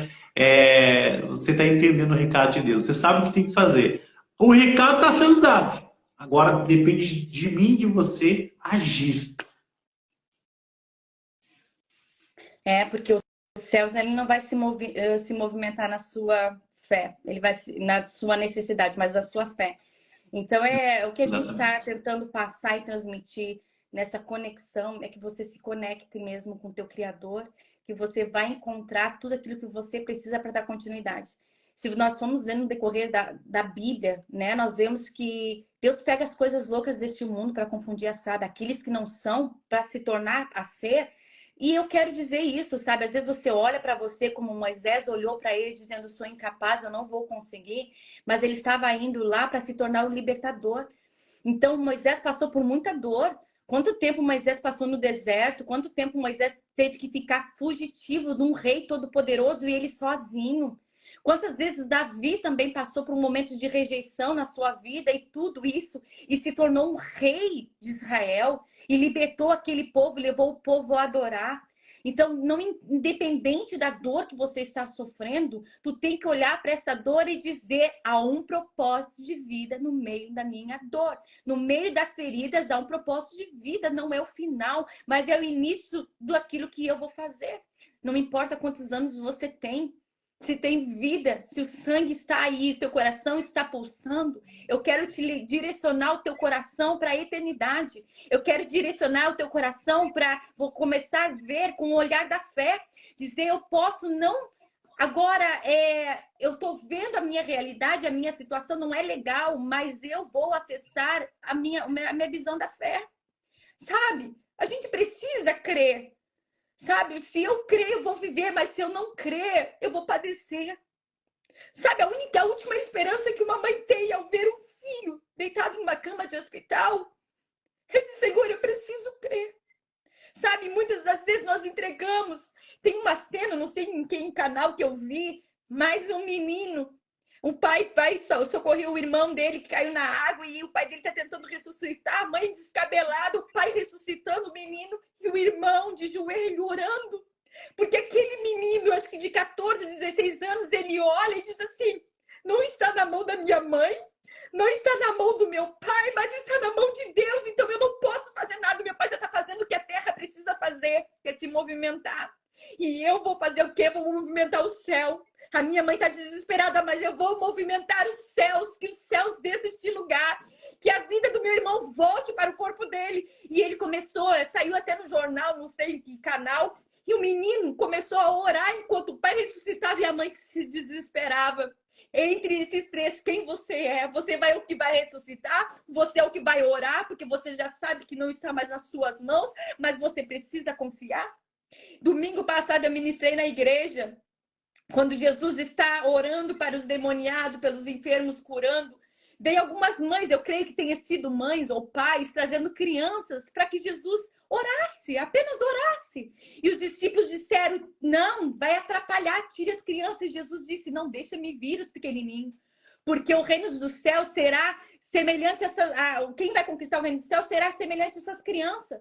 você está entendendo o recado de Deus. Você sabe o que tem que fazer. O recado está sendo dado. Agora depende de mim e de você agir. Porque os céus ele não vai se movimentar na sua fé, ele vai na sua necessidade, mas na sua fé. Então o que a gente está tentando passar e transmitir nessa conexão é que você se conecte mesmo com o teu Criador, que você vai encontrar tudo aquilo que você precisa para dar continuidade. Se nós formos ver no decorrer da Bíblia, né, nós vemos que Deus pega as coisas loucas deste mundo para confundir a sábia, aqueles que não são, para se tornar a ser. E eu quero dizer isso, sabe? Às vezes você olha para você como Moisés olhou para ele dizendo, sou incapaz, eu não vou conseguir, mas ele estava indo lá para se tornar o libertador. Então Moisés passou por muita dor. Quanto tempo Moisés passou no deserto? Quanto tempo Moisés teve que ficar fugitivo de um rei todo-poderoso e ele sozinho? Quantas vezes Davi também passou por um momento de rejeição na sua vida e tudo isso, e se tornou um rei de Israel e libertou aquele povo, levou o povo a adorar. Então, não independente da dor que você está sofrendo, tu tem que olhar para essa dor e dizer, há um propósito de vida no meio da minha dor. No meio das feridas há um propósito de vida, não é o final, mas é o início daquilo que eu vou fazer. Não importa quantos anos você tem, se tem vida, se o sangue está aí, teu coração está pulsando, eu quero te direcionar o teu coração para a eternidade. Eu quero direcionar o teu coração para começar a ver com o olhar da fé. Dizer, eu posso não... Agora, eu estou vendo a minha realidade, a minha situação não é legal, mas eu vou acessar a minha visão da fé. Sabe? A gente precisa crer. Sabe, se eu crer, eu vou viver, mas se eu não crer, eu vou padecer. Sabe, a última esperança que uma mãe tem ao ver um filho deitado numa cama de hospital, é dizer, Senhor, eu preciso crer. Sabe, muitas das vezes nós entregamos. Tem uma cena, não sei em que canal que eu vi, mas um menino, o pai vai socorrer o irmão dele que caiu na água e o pai dele está tentando ressuscitar, a mãe descabelada, o pai ressuscitando o menino e o irmão de joelho orando. Porque aquele menino, acho que de 14, 16 anos, ele olha e diz assim, não está na mão da minha mãe, não está na mão do meu pai, mas está na mão de Deus, então eu não posso fazer nada. Meu pai já está fazendo o que a terra precisa fazer, que é se movimentar. E eu vou fazer o quê? Vou movimentar o céu. A minha mãe está desesperada, mas eu vou movimentar os céus, que os céus desçam este lugar, que a vida do meu irmão volte para o corpo dele. E ele começou, saiu até no jornal, não sei em que canal, e o menino começou a orar enquanto o pai ressuscitava e a mãe se desesperava. Entre esses três, quem você é? Você é o que vai ressuscitar? Você é o que vai orar, porque você já sabe que não está mais nas suas mãos, mas você precisa confiar? Domingo passado eu ministrei na igreja Quando Jesus está orando para os demoniados, pelos enfermos, curando, veio algumas mães, eu creio que tenha sido mães ou pais, trazendo crianças para que Jesus orasse, apenas orasse. E os discípulos disseram, não, vai atrapalhar, tire as crianças. E Jesus disse, não, deixa-me vir os pequenininhos, porque o reino do céu será semelhante a essas... quem vai conquistar o reino do céu será semelhante a essas crianças.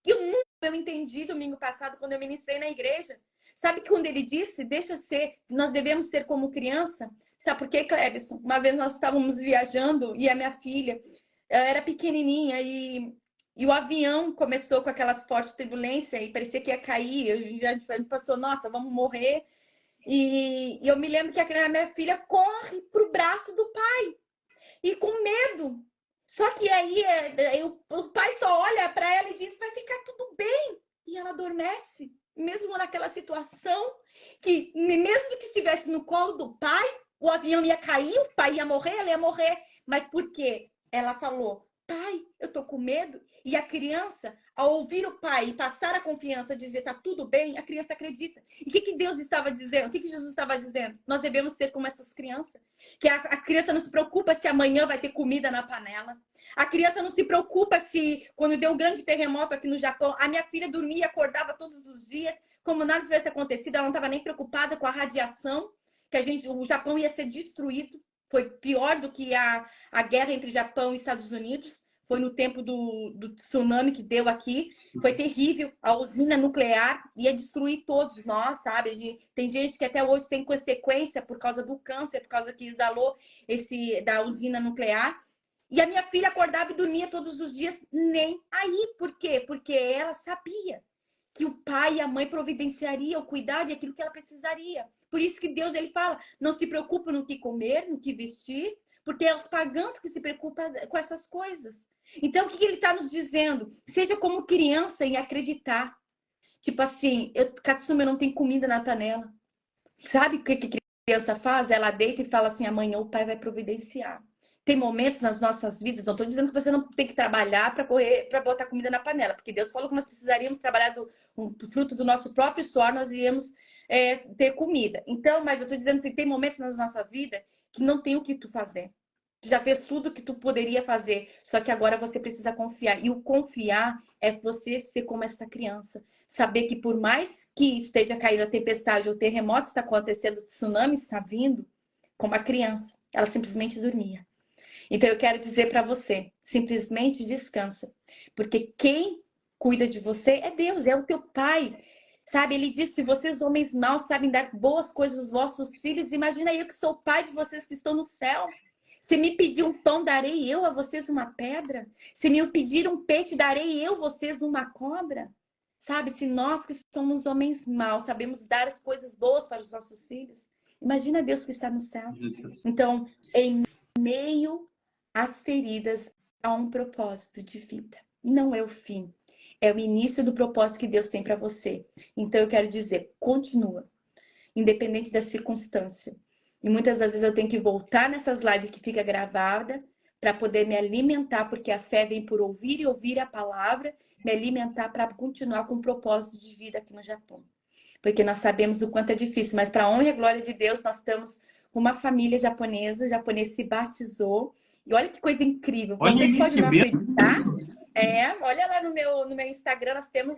E eu entendi domingo passado, quando eu ministrei na igreja. Sabe que quando ele disse, deixa ser, nós devemos ser como criança? Sabe por quê, Cleberson? Uma vez nós estávamos viajando e a minha filha era pequenininha e o avião começou com aquelas fortes turbulências e parecia que ia cair. A gente passou, nossa, vamos morrer. E eu me lembro que a minha filha corre pro braço do pai e com medo. Só que aí o pai só olha para ela e diz, vai ficar tudo bem. E ela adormece. Mesmo naquela situação, que mesmo que estivesse no colo do pai, o avião ia cair, o pai ia morrer, ela ia morrer. Mas por quê? Ela falou, pai, eu tô com medo. E a criança, ao ouvir o pai e passar a confiança, dizer, tá tudo bem, a criança acredita. E o que Deus estava dizendo? O que Jesus estava dizendo? Nós devemos ser como essas crianças. Que a criança não se preocupa se amanhã vai ter comida na panela. A criança não se preocupa se, quando deu um grande terremoto aqui no Japão, a minha filha dormia e acordava todos os dias, como nada tivesse acontecido, ela não estava nem preocupada com a radiação, que o Japão ia ser destruído. Foi pior do que a guerra entre Japão e Estados Unidos. Foi no tempo do tsunami que deu aqui. Foi terrível. A usina nuclear ia destruir todos nós, sabe? Tem gente que até hoje tem consequência por causa do câncer, por causa que exalou da usina nuclear. E a minha filha acordava e dormia todos os dias, nem aí. Por quê? Porque ela sabia que o pai e a mãe providenciariam o cuidado e aquilo que ela precisaria. Por isso que Deus, ele fala, não se preocupa no que comer, no que vestir, porque é os pagãos que se preocupam com essas coisas. Então, o que ele está nos dizendo? Seja como criança e acreditar. Tipo assim, Katsumi, não tem comida na panela. Sabe o que a criança faz? Ela deita e fala assim, amanhã o pai vai providenciar. Tem momentos nas nossas vidas, não estou dizendo que você não tem que trabalhar para botar comida na panela, porque Deus falou que nós precisaríamos trabalhar fruto do nosso próprio suor, nós iríamos ter comida. Então, mas eu estou dizendo assim, tem momentos na nossa vida que não tem o que tu fazer. Tu já fez tudo que tu poderia fazer, só que agora você precisa confiar. E o confiar é você ser como essa criança. Saber que por mais que esteja caindo a tempestade, ou o terremoto está acontecendo, o tsunami está vindo, como a criança, ela simplesmente dormia. Então eu quero dizer para você, simplesmente descansa, porque quem cuida de você é Deus, é o teu pai. Sabe, ele disse, se vocês homens maus sabem dar boas coisas aos vossos filhos, imagina eu que sou o pai de vocês que estão no céu. Se me pedir um pão, darei eu a vocês uma pedra? Se me pedir um peixe, darei eu a vocês uma cobra? Sabe, se nós que somos homens maus sabemos dar as coisas boas para os nossos filhos, imagina Deus que está no céu. Então, em meio às feridas, há um propósito de vida. Não é o fim, é o início do propósito que Deus tem para você. Então, eu quero dizer, continua, independente da circunstância. E muitas das vezes eu tenho que voltar nessas lives que fica gravada para poder me alimentar, porque a fé vem por ouvir e ouvir a palavra, me alimentar para continuar com um propósito de vida aqui no Japão. Porque nós sabemos o quanto é difícil, mas para a honra e a glória de Deus, nós estamos com uma família japonesa, o japonês se batizou. E olha que coisa incrível, Olha vocês aí, podem que não benção. acreditar. Olha lá no meu Instagram, nós temos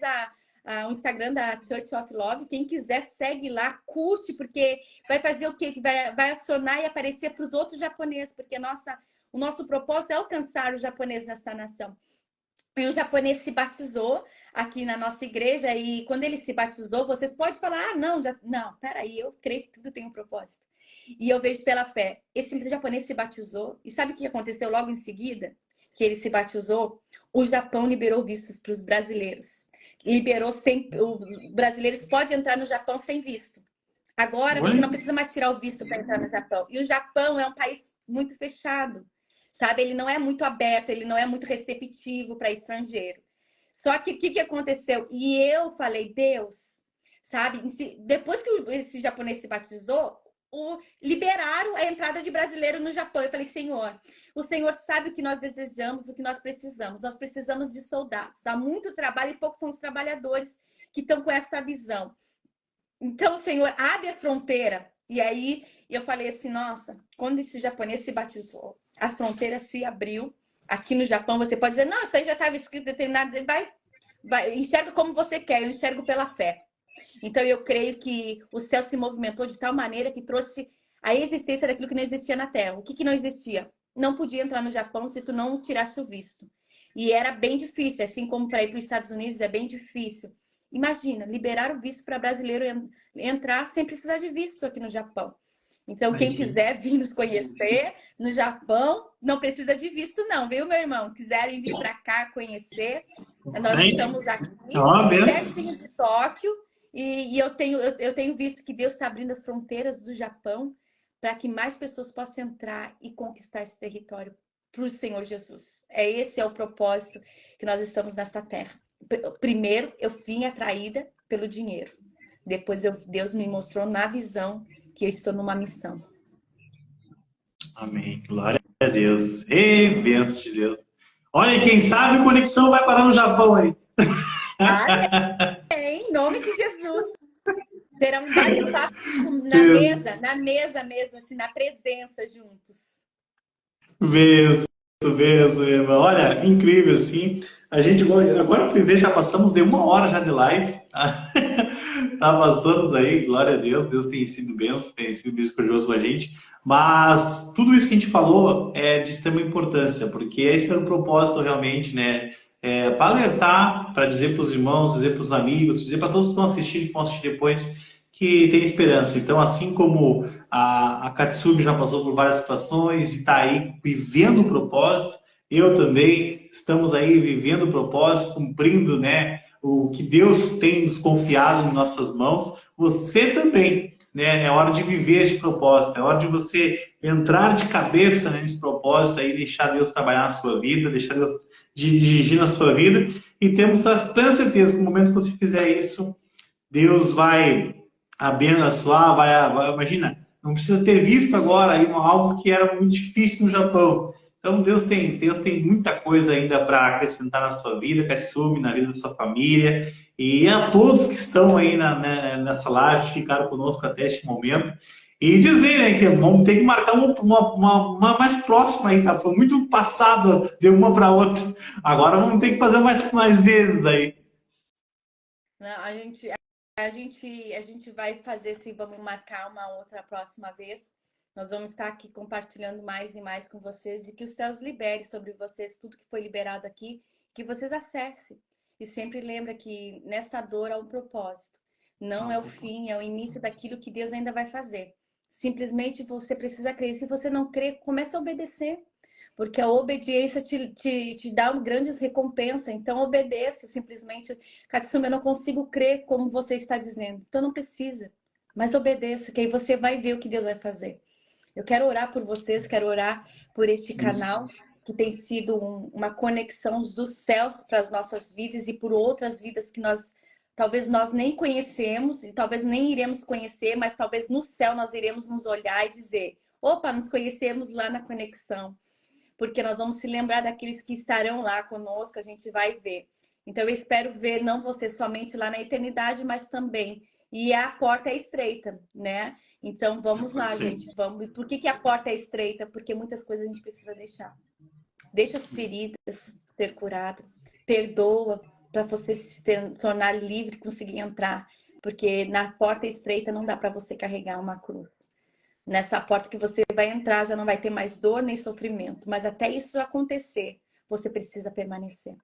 o Instagram da Church of Love. Quem quiser, segue lá, curte, porque vai fazer o quê? Que vai acionar e aparecer para os outros japoneses, porque o nosso propósito é alcançar os japoneses nessa nação. E o japonês se batizou aqui na nossa igreja, e quando ele se batizou, vocês podem falar, não, peraí, eu creio que tudo tem um propósito. E eu vejo pela fé, esse japonês se batizou, e sabe o que aconteceu logo em seguida? Que ele se batizou, o Japão liberou vistos para os brasileiros. Os brasileiros podem entrar no Japão sem visto. Agora você não precisa mais tirar o visto para entrar no Japão. E o Japão é um país muito fechado, sabe? Ele não é muito aberto, ele não é muito receptivo para estrangeiro. Só que o que aconteceu? E eu falei, Deus, sabe? Depois que esse japonês se batizou, liberaram a entrada de brasileiro no Japão. Eu falei, Senhor, o Senhor sabe o que nós desejamos, o que nós precisamos. Nós precisamos de soldados. Há muito trabalho e poucos são os trabalhadores que estão com essa visão. Então, Senhor, abre a fronteira. E aí eu falei assim, nossa, quando esse japonês se batizou, as fronteiras se abriu. Aqui no Japão, você pode dizer, não, isso aí já estava escrito determinado. Vai, enxerga como você quer, eu enxergo pela fé. Então, eu creio que o céu se movimentou de tal maneira que trouxe a existência daquilo que não existia na Terra. O que, que não existia? Não podia entrar no Japão se tu não tirasse o visto. E era bem difícil, assim como para ir para os Estados Unidos é bem difícil. Imagina, liberar o visto para brasileiro entrar sem precisar de visto aqui no Japão. Então, quem Imagina. quiser vir nos conhecer no Japão, não precisa de visto, não, viu, meu irmão? Quiserem vir para cá conhecer, nós Aí, estamos aqui, é uma benção. pertinho de Tóquio, e eu tenho visto que Deus está abrindo as fronteiras do Japão para que mais pessoas possam entrar e conquistar esse território para o Senhor Jesus. Esse é o propósito que nós estamos nesta terra. Primeiro, eu vim atraída pelo dinheiro. Depois, Deus me mostrou na visão que eu estou numa missão. Amém. Glória a Deus. Ei, bênção de Deus. Olha, quem sabe conexão vai parar no Japão aí. Em nome de Jesus. Será um bate-papo na mesa, assim, na presença juntos. Benção, benção, meu irmão. Olha, incrível, assim. A gente, agora eu fui ver, já passamos de 1 hora já de live. Tá passando aí, glória a Deus. Deus tem sido benção, tem sido misericordioso com a gente. Mas tudo isso que a gente falou é de extrema importância, porque esse era o propósito realmente, né? Para alertar, para dizer para os irmãos, dizer para os amigos, dizer para todos que estão assistindo e que vão assistir depois, que tem esperança. Então, assim como a Katsumi já passou por várias situações e está aí vivendo o propósito, eu também estamos aí vivendo o propósito, cumprindo, né, o que Deus tem nos confiado em nossas mãos. Você também, né? É hora de viver esse propósito, é hora de você entrar de cabeça nesse propósito aí, deixar Deus trabalhar na sua vida, deixar Deus dirigir na sua vida. E temos a plena certeza que no momento que você fizer isso, Deus vai abençoar, imagina, não precisa ter visto agora aí algo que era muito difícil no Japão. Então Deus tem muita coisa ainda para acrescentar na sua vida, Katsumi, na vida da sua família e a todos que estão aí nessa live, ficaram conosco até este momento. E dizer, né, que vamos ter que marcar uma mais próxima aí, tá? Foi muito passado de uma para outra. Agora vamos ter que fazer mais vezes aí. Não, a gente vai fazer sim, vamos marcar uma outra próxima vez. Nós vamos estar aqui compartilhando mais e mais com vocês e que os céus libere sobre vocês tudo que foi liberado aqui, que vocês acessem. E sempre lembra que nesta dor há um propósito. Não é o fim, é o início daquilo que Deus ainda vai fazer. Simplesmente você precisa crer. Se você não crê, comece a obedecer. Porque a obediência te dá grandes recompensas. Então, obedeça simplesmente. Katsumi, eu não consigo crer como você está dizendo. Então, não precisa. Mas obedeça, que aí você vai ver o que Deus vai fazer. Eu quero orar por vocês, quero orar por este canal, Isso. que tem sido uma conexão dos céus para as nossas vidas e por outras vidas que talvez nós nem conhecemos e talvez nem iremos conhecer, mas talvez no céu nós iremos nos olhar e dizer: opa, nos conhecemos lá na conexão. Porque nós vamos se lembrar daqueles que estarão lá conosco, a gente vai ver. Então, eu espero ver não você somente lá na eternidade, mas também. E a porta é estreita, né? Então, vamos lá, Sim. gente. Vamos. Por que a porta é estreita? Porque muitas coisas a gente precisa deixar. Deixa as feridas ser curado. Perdoa para você se tornar livre e conseguir entrar. Porque na porta estreita não dá para você carregar uma cruz. Nessa porta que você vai entrar já não vai ter mais dor nem sofrimento. Mas até isso acontecer, você precisa permanecer.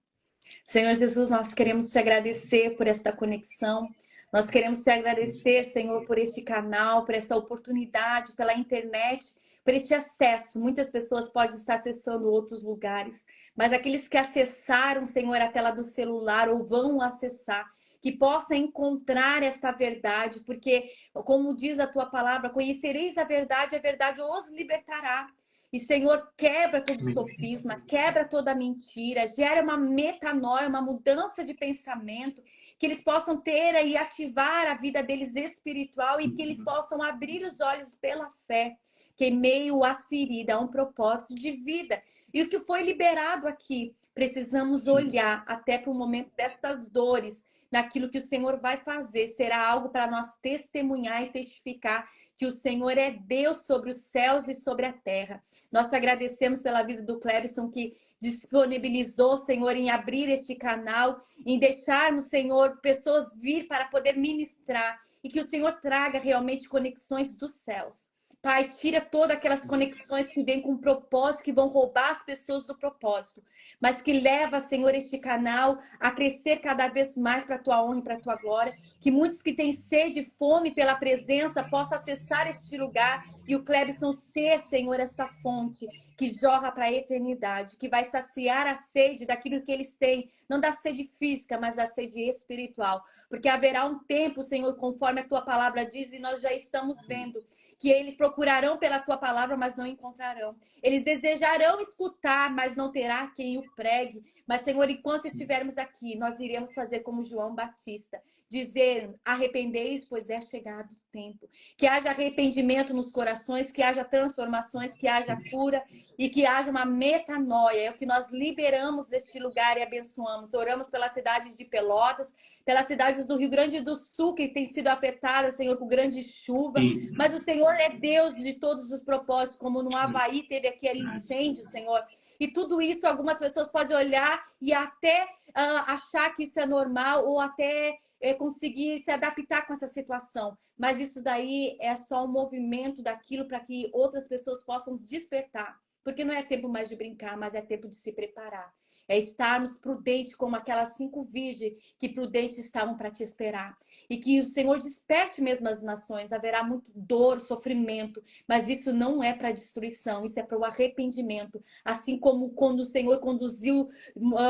Senhor Jesus, nós queremos te agradecer por esta conexão. Nós queremos te agradecer, Senhor, por este canal, por esta oportunidade, pela internet, por este acesso. Muitas pessoas podem estar acessando outros lugares, mas aqueles que acessaram, Senhor, a tela do celular ou vão acessar, que possam encontrar esta verdade, porque, como diz a tua palavra, conhecereis a verdade os libertará. E, Senhor, quebra todo sofisma, quebra toda mentira, gera uma metanoia, uma mudança de pensamento, que eles possam ter e ativar a vida deles espiritual e que eles possam abrir os olhos pela fé, que em meio às feridas há um propósito de vida. E o que foi liberado aqui, precisamos olhar até para o momento dessas dores naquilo que o Senhor vai fazer. Será algo para nós testemunhar e testificar que o Senhor é Deus sobre os céus e sobre a terra. Nós te agradecemos pela vida do Clebson, que disponibilizou, Senhor, em abrir este canal, em deixarmos, Senhor, pessoas vir para poder ministrar e que o Senhor traga realmente conexões dos céus. Pai, tira todas aquelas conexões que vêm com propósito, que vão roubar as pessoas do propósito, mas que leva, Senhor, este canal a crescer cada vez mais para a tua honra e para a tua glória. Que muitos que têm sede e fome pela presença possam acessar este lugar e o Clebson ser, Senhor, esta fonte que jorra para a eternidade, que vai saciar a sede daquilo que eles têm, não da sede física, mas da sede espiritual. Porque haverá um tempo, Senhor, conforme a tua palavra diz, e nós já estamos vendo, que eles procurarão pela tua palavra, mas não encontrarão. Eles desejarão escutar, mas não terá quem o pregue. Mas, Senhor, enquanto estivermos aqui, nós iremos fazer como João Batista, dizer: arrependei-vos, pois é chegado o tempo. Que haja arrependimento nos corações, que haja transformações, que haja cura e que haja uma metanoia. É o que nós liberamos deste lugar e abençoamos. Oramos pela cidade de Pelotas, pelas cidades do Rio Grande do Sul, que têm sido afetadas, Senhor, por grande chuva. Isso. Mas o Senhor é Deus de todos os propósitos, como no Havaí teve aquele incêndio, Senhor. E tudo isso, algumas pessoas podem olhar e até achar que isso é normal ou até conseguir se adaptar com essa situação. Mas isso daí é só um movimento daquilo para que outras pessoas possam despertar. Porque não é tempo mais de brincar, mas é tempo de se preparar. É estarmos prudentes como aquelas 5 virgens que prudentes estavam para te esperar. E que o Senhor desperte mesmo as nações. Haverá muito dor, sofrimento, mas isso não é para destruição, isso é para o arrependimento. Assim como quando o Senhor conduziu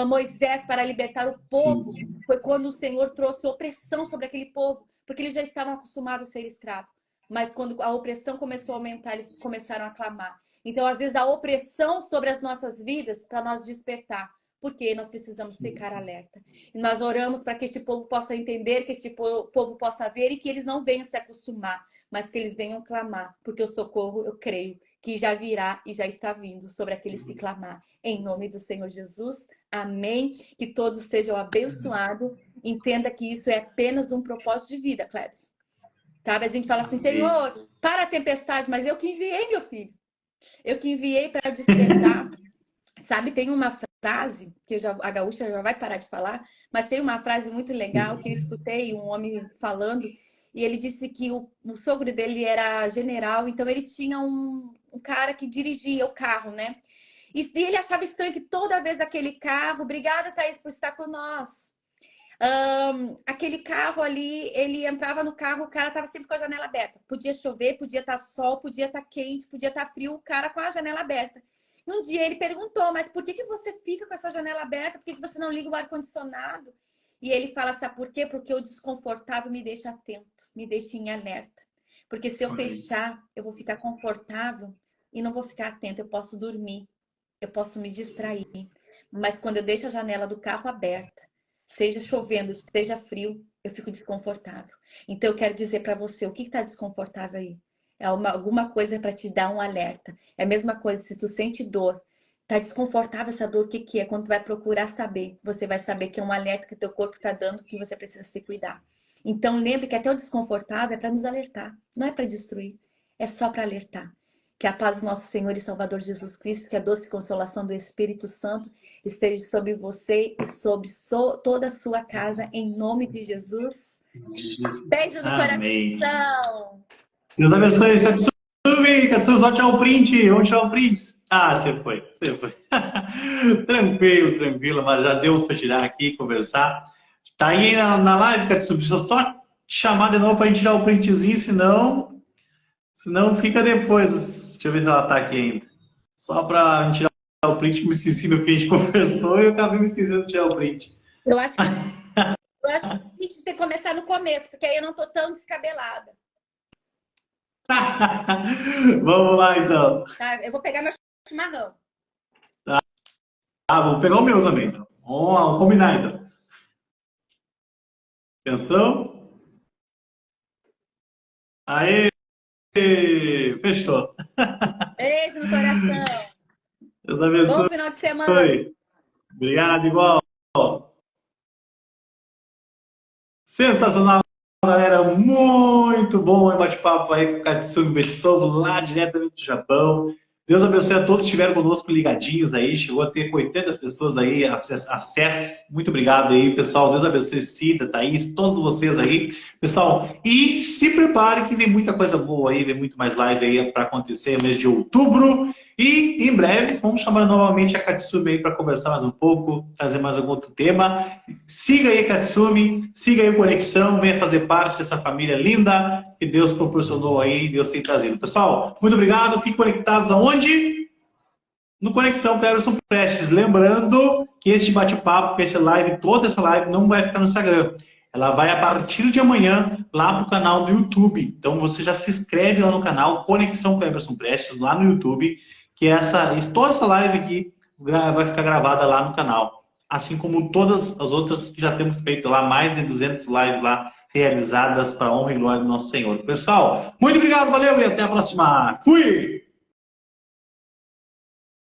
Moisés para libertar o povo, foi quando o Senhor trouxe opressão sobre aquele povo, porque eles já estavam acostumados a ser escravos. Mas quando a opressão começou a aumentar, eles começaram a clamar. Então, às vezes, a opressão sobre as nossas vidas para nós despertar. Porque nós precisamos ficar alerta. E nós oramos para que este povo possa entender, que este povo possa ver e que eles não venham se acostumar, mas que eles venham clamar, porque o socorro, eu creio, que já virá e já está vindo sobre aqueles que clamar. Em nome do Senhor Jesus, amém. Que todos sejam abençoados. Entenda que isso é apenas um propósito de vida, Cleves. Sabe? A gente fala assim: Senhor, para a tempestade, mas eu que enviei, meu filho. Eu que enviei para despertar. Sabe, tem uma frase, que a gaúcha já vai parar de falar, mas tem uma frase muito legal que eu escutei um homem falando, e ele disse que o sogro dele era general, então ele tinha um cara que dirigia o carro, né? E ele achava estranho que toda vez aquele carro, obrigada, Thaís, por estar com nós. Aquele carro ali, ele entrava no carro, o cara estava sempre com a janela aberta. Podia chover, podia estar sol, podia estar quente, podia estar frio, o cara com a janela aberta. E um dia ele perguntou: mas por que você fica com essa janela aberta? Por que você não liga o ar-condicionado? E ele fala: sabe por quê? Porque o desconfortável me deixa atento, me deixa em alerta. Porque se eu fechar, eu vou ficar confortável e não vou ficar atento. Eu posso dormir, eu posso me distrair. Mas quando eu deixo a janela do carro aberta, seja chovendo, seja frio, eu fico desconfortável. Então eu quero dizer para você: o que está desconfortável aí? É alguma coisa para te dar um alerta. É a mesma coisa, se tu sente dor, tá desconfortável essa dor, o que que é? Quando tu vai procurar saber, você vai saber que é um alerta que o teu corpo está dando, que você precisa se cuidar. Então lembre que até o desconfortável é para nos alertar, não é para destruir, é só para alertar. Que a paz do nosso Senhor e Salvador Jesus Cristo, que a doce consolação do Espírito Santo esteja sobre você e sobre toda a sua casa, em nome de Jesus. Beijo no coração! Deus abençoe, Satsumi, Katsumi, só tirar o print, vamos tirar o print. Ah, você foi. Tranquilo, tranquilo, mas já deu para tirar aqui, conversar. Tá aí na live, Katsumi, deixa eu só te chamar de novo para a gente tirar o printzinho, senão fica depois. Deixa eu ver se ela tá aqui ainda. Só para a gente tirar o print, que me esqueci do que a gente conversou e eu acabei me esquecendo de tirar o print. Eu acho que tem que começar no começo, porque aí eu não tô tão descabelada. Vamos lá, então. Tá, eu vou pegar meu chimarrão. Vou pegar o meu também, então. Vamos combinar, então. Atenção. Aê! Fechou. Beijo no coração. Deus abençoe. Bom final de semana. Obrigado, igual. Sensacional, galera. Muito bom o bate-papo aí com o Katsumi Betsogo, lá diretamente do Japão. Deus abençoe a todos que estiveram conosco ligadinhos aí. Chegou a ter 80 pessoas aí, acesso. Muito obrigado aí, pessoal. Deus abençoe Cida, Thaís, todos vocês aí. Pessoal, e se prepare que vem muita coisa boa aí, vem muito mais live aí para acontecer no mês de outubro. E em breve vamos chamar novamente a Katsumi aí para conversar mais um pouco, trazer mais algum outro tema. Siga aí, Katsumi, siga aí o Conexão, venha fazer parte dessa família linda que Deus proporcionou aí, Deus tem trazido. Pessoal, muito obrigado, fiquem conectados aonde? No Conexão Cleverson Prestes. Lembrando que este bate-papo, que essa live, toda essa live não vai ficar no Instagram. Ela vai a partir de amanhã lá para o canal do YouTube. Então você já se inscreve lá no canal Conexão Cleverson Prestes, lá no YouTube, que toda essa live aqui vai ficar gravada lá no canal. Assim como todas as outras que já temos feito lá, mais de 200 lives lá realizadas para a honra e glória do nosso Senhor. Pessoal, muito obrigado, valeu e até a próxima. Fui!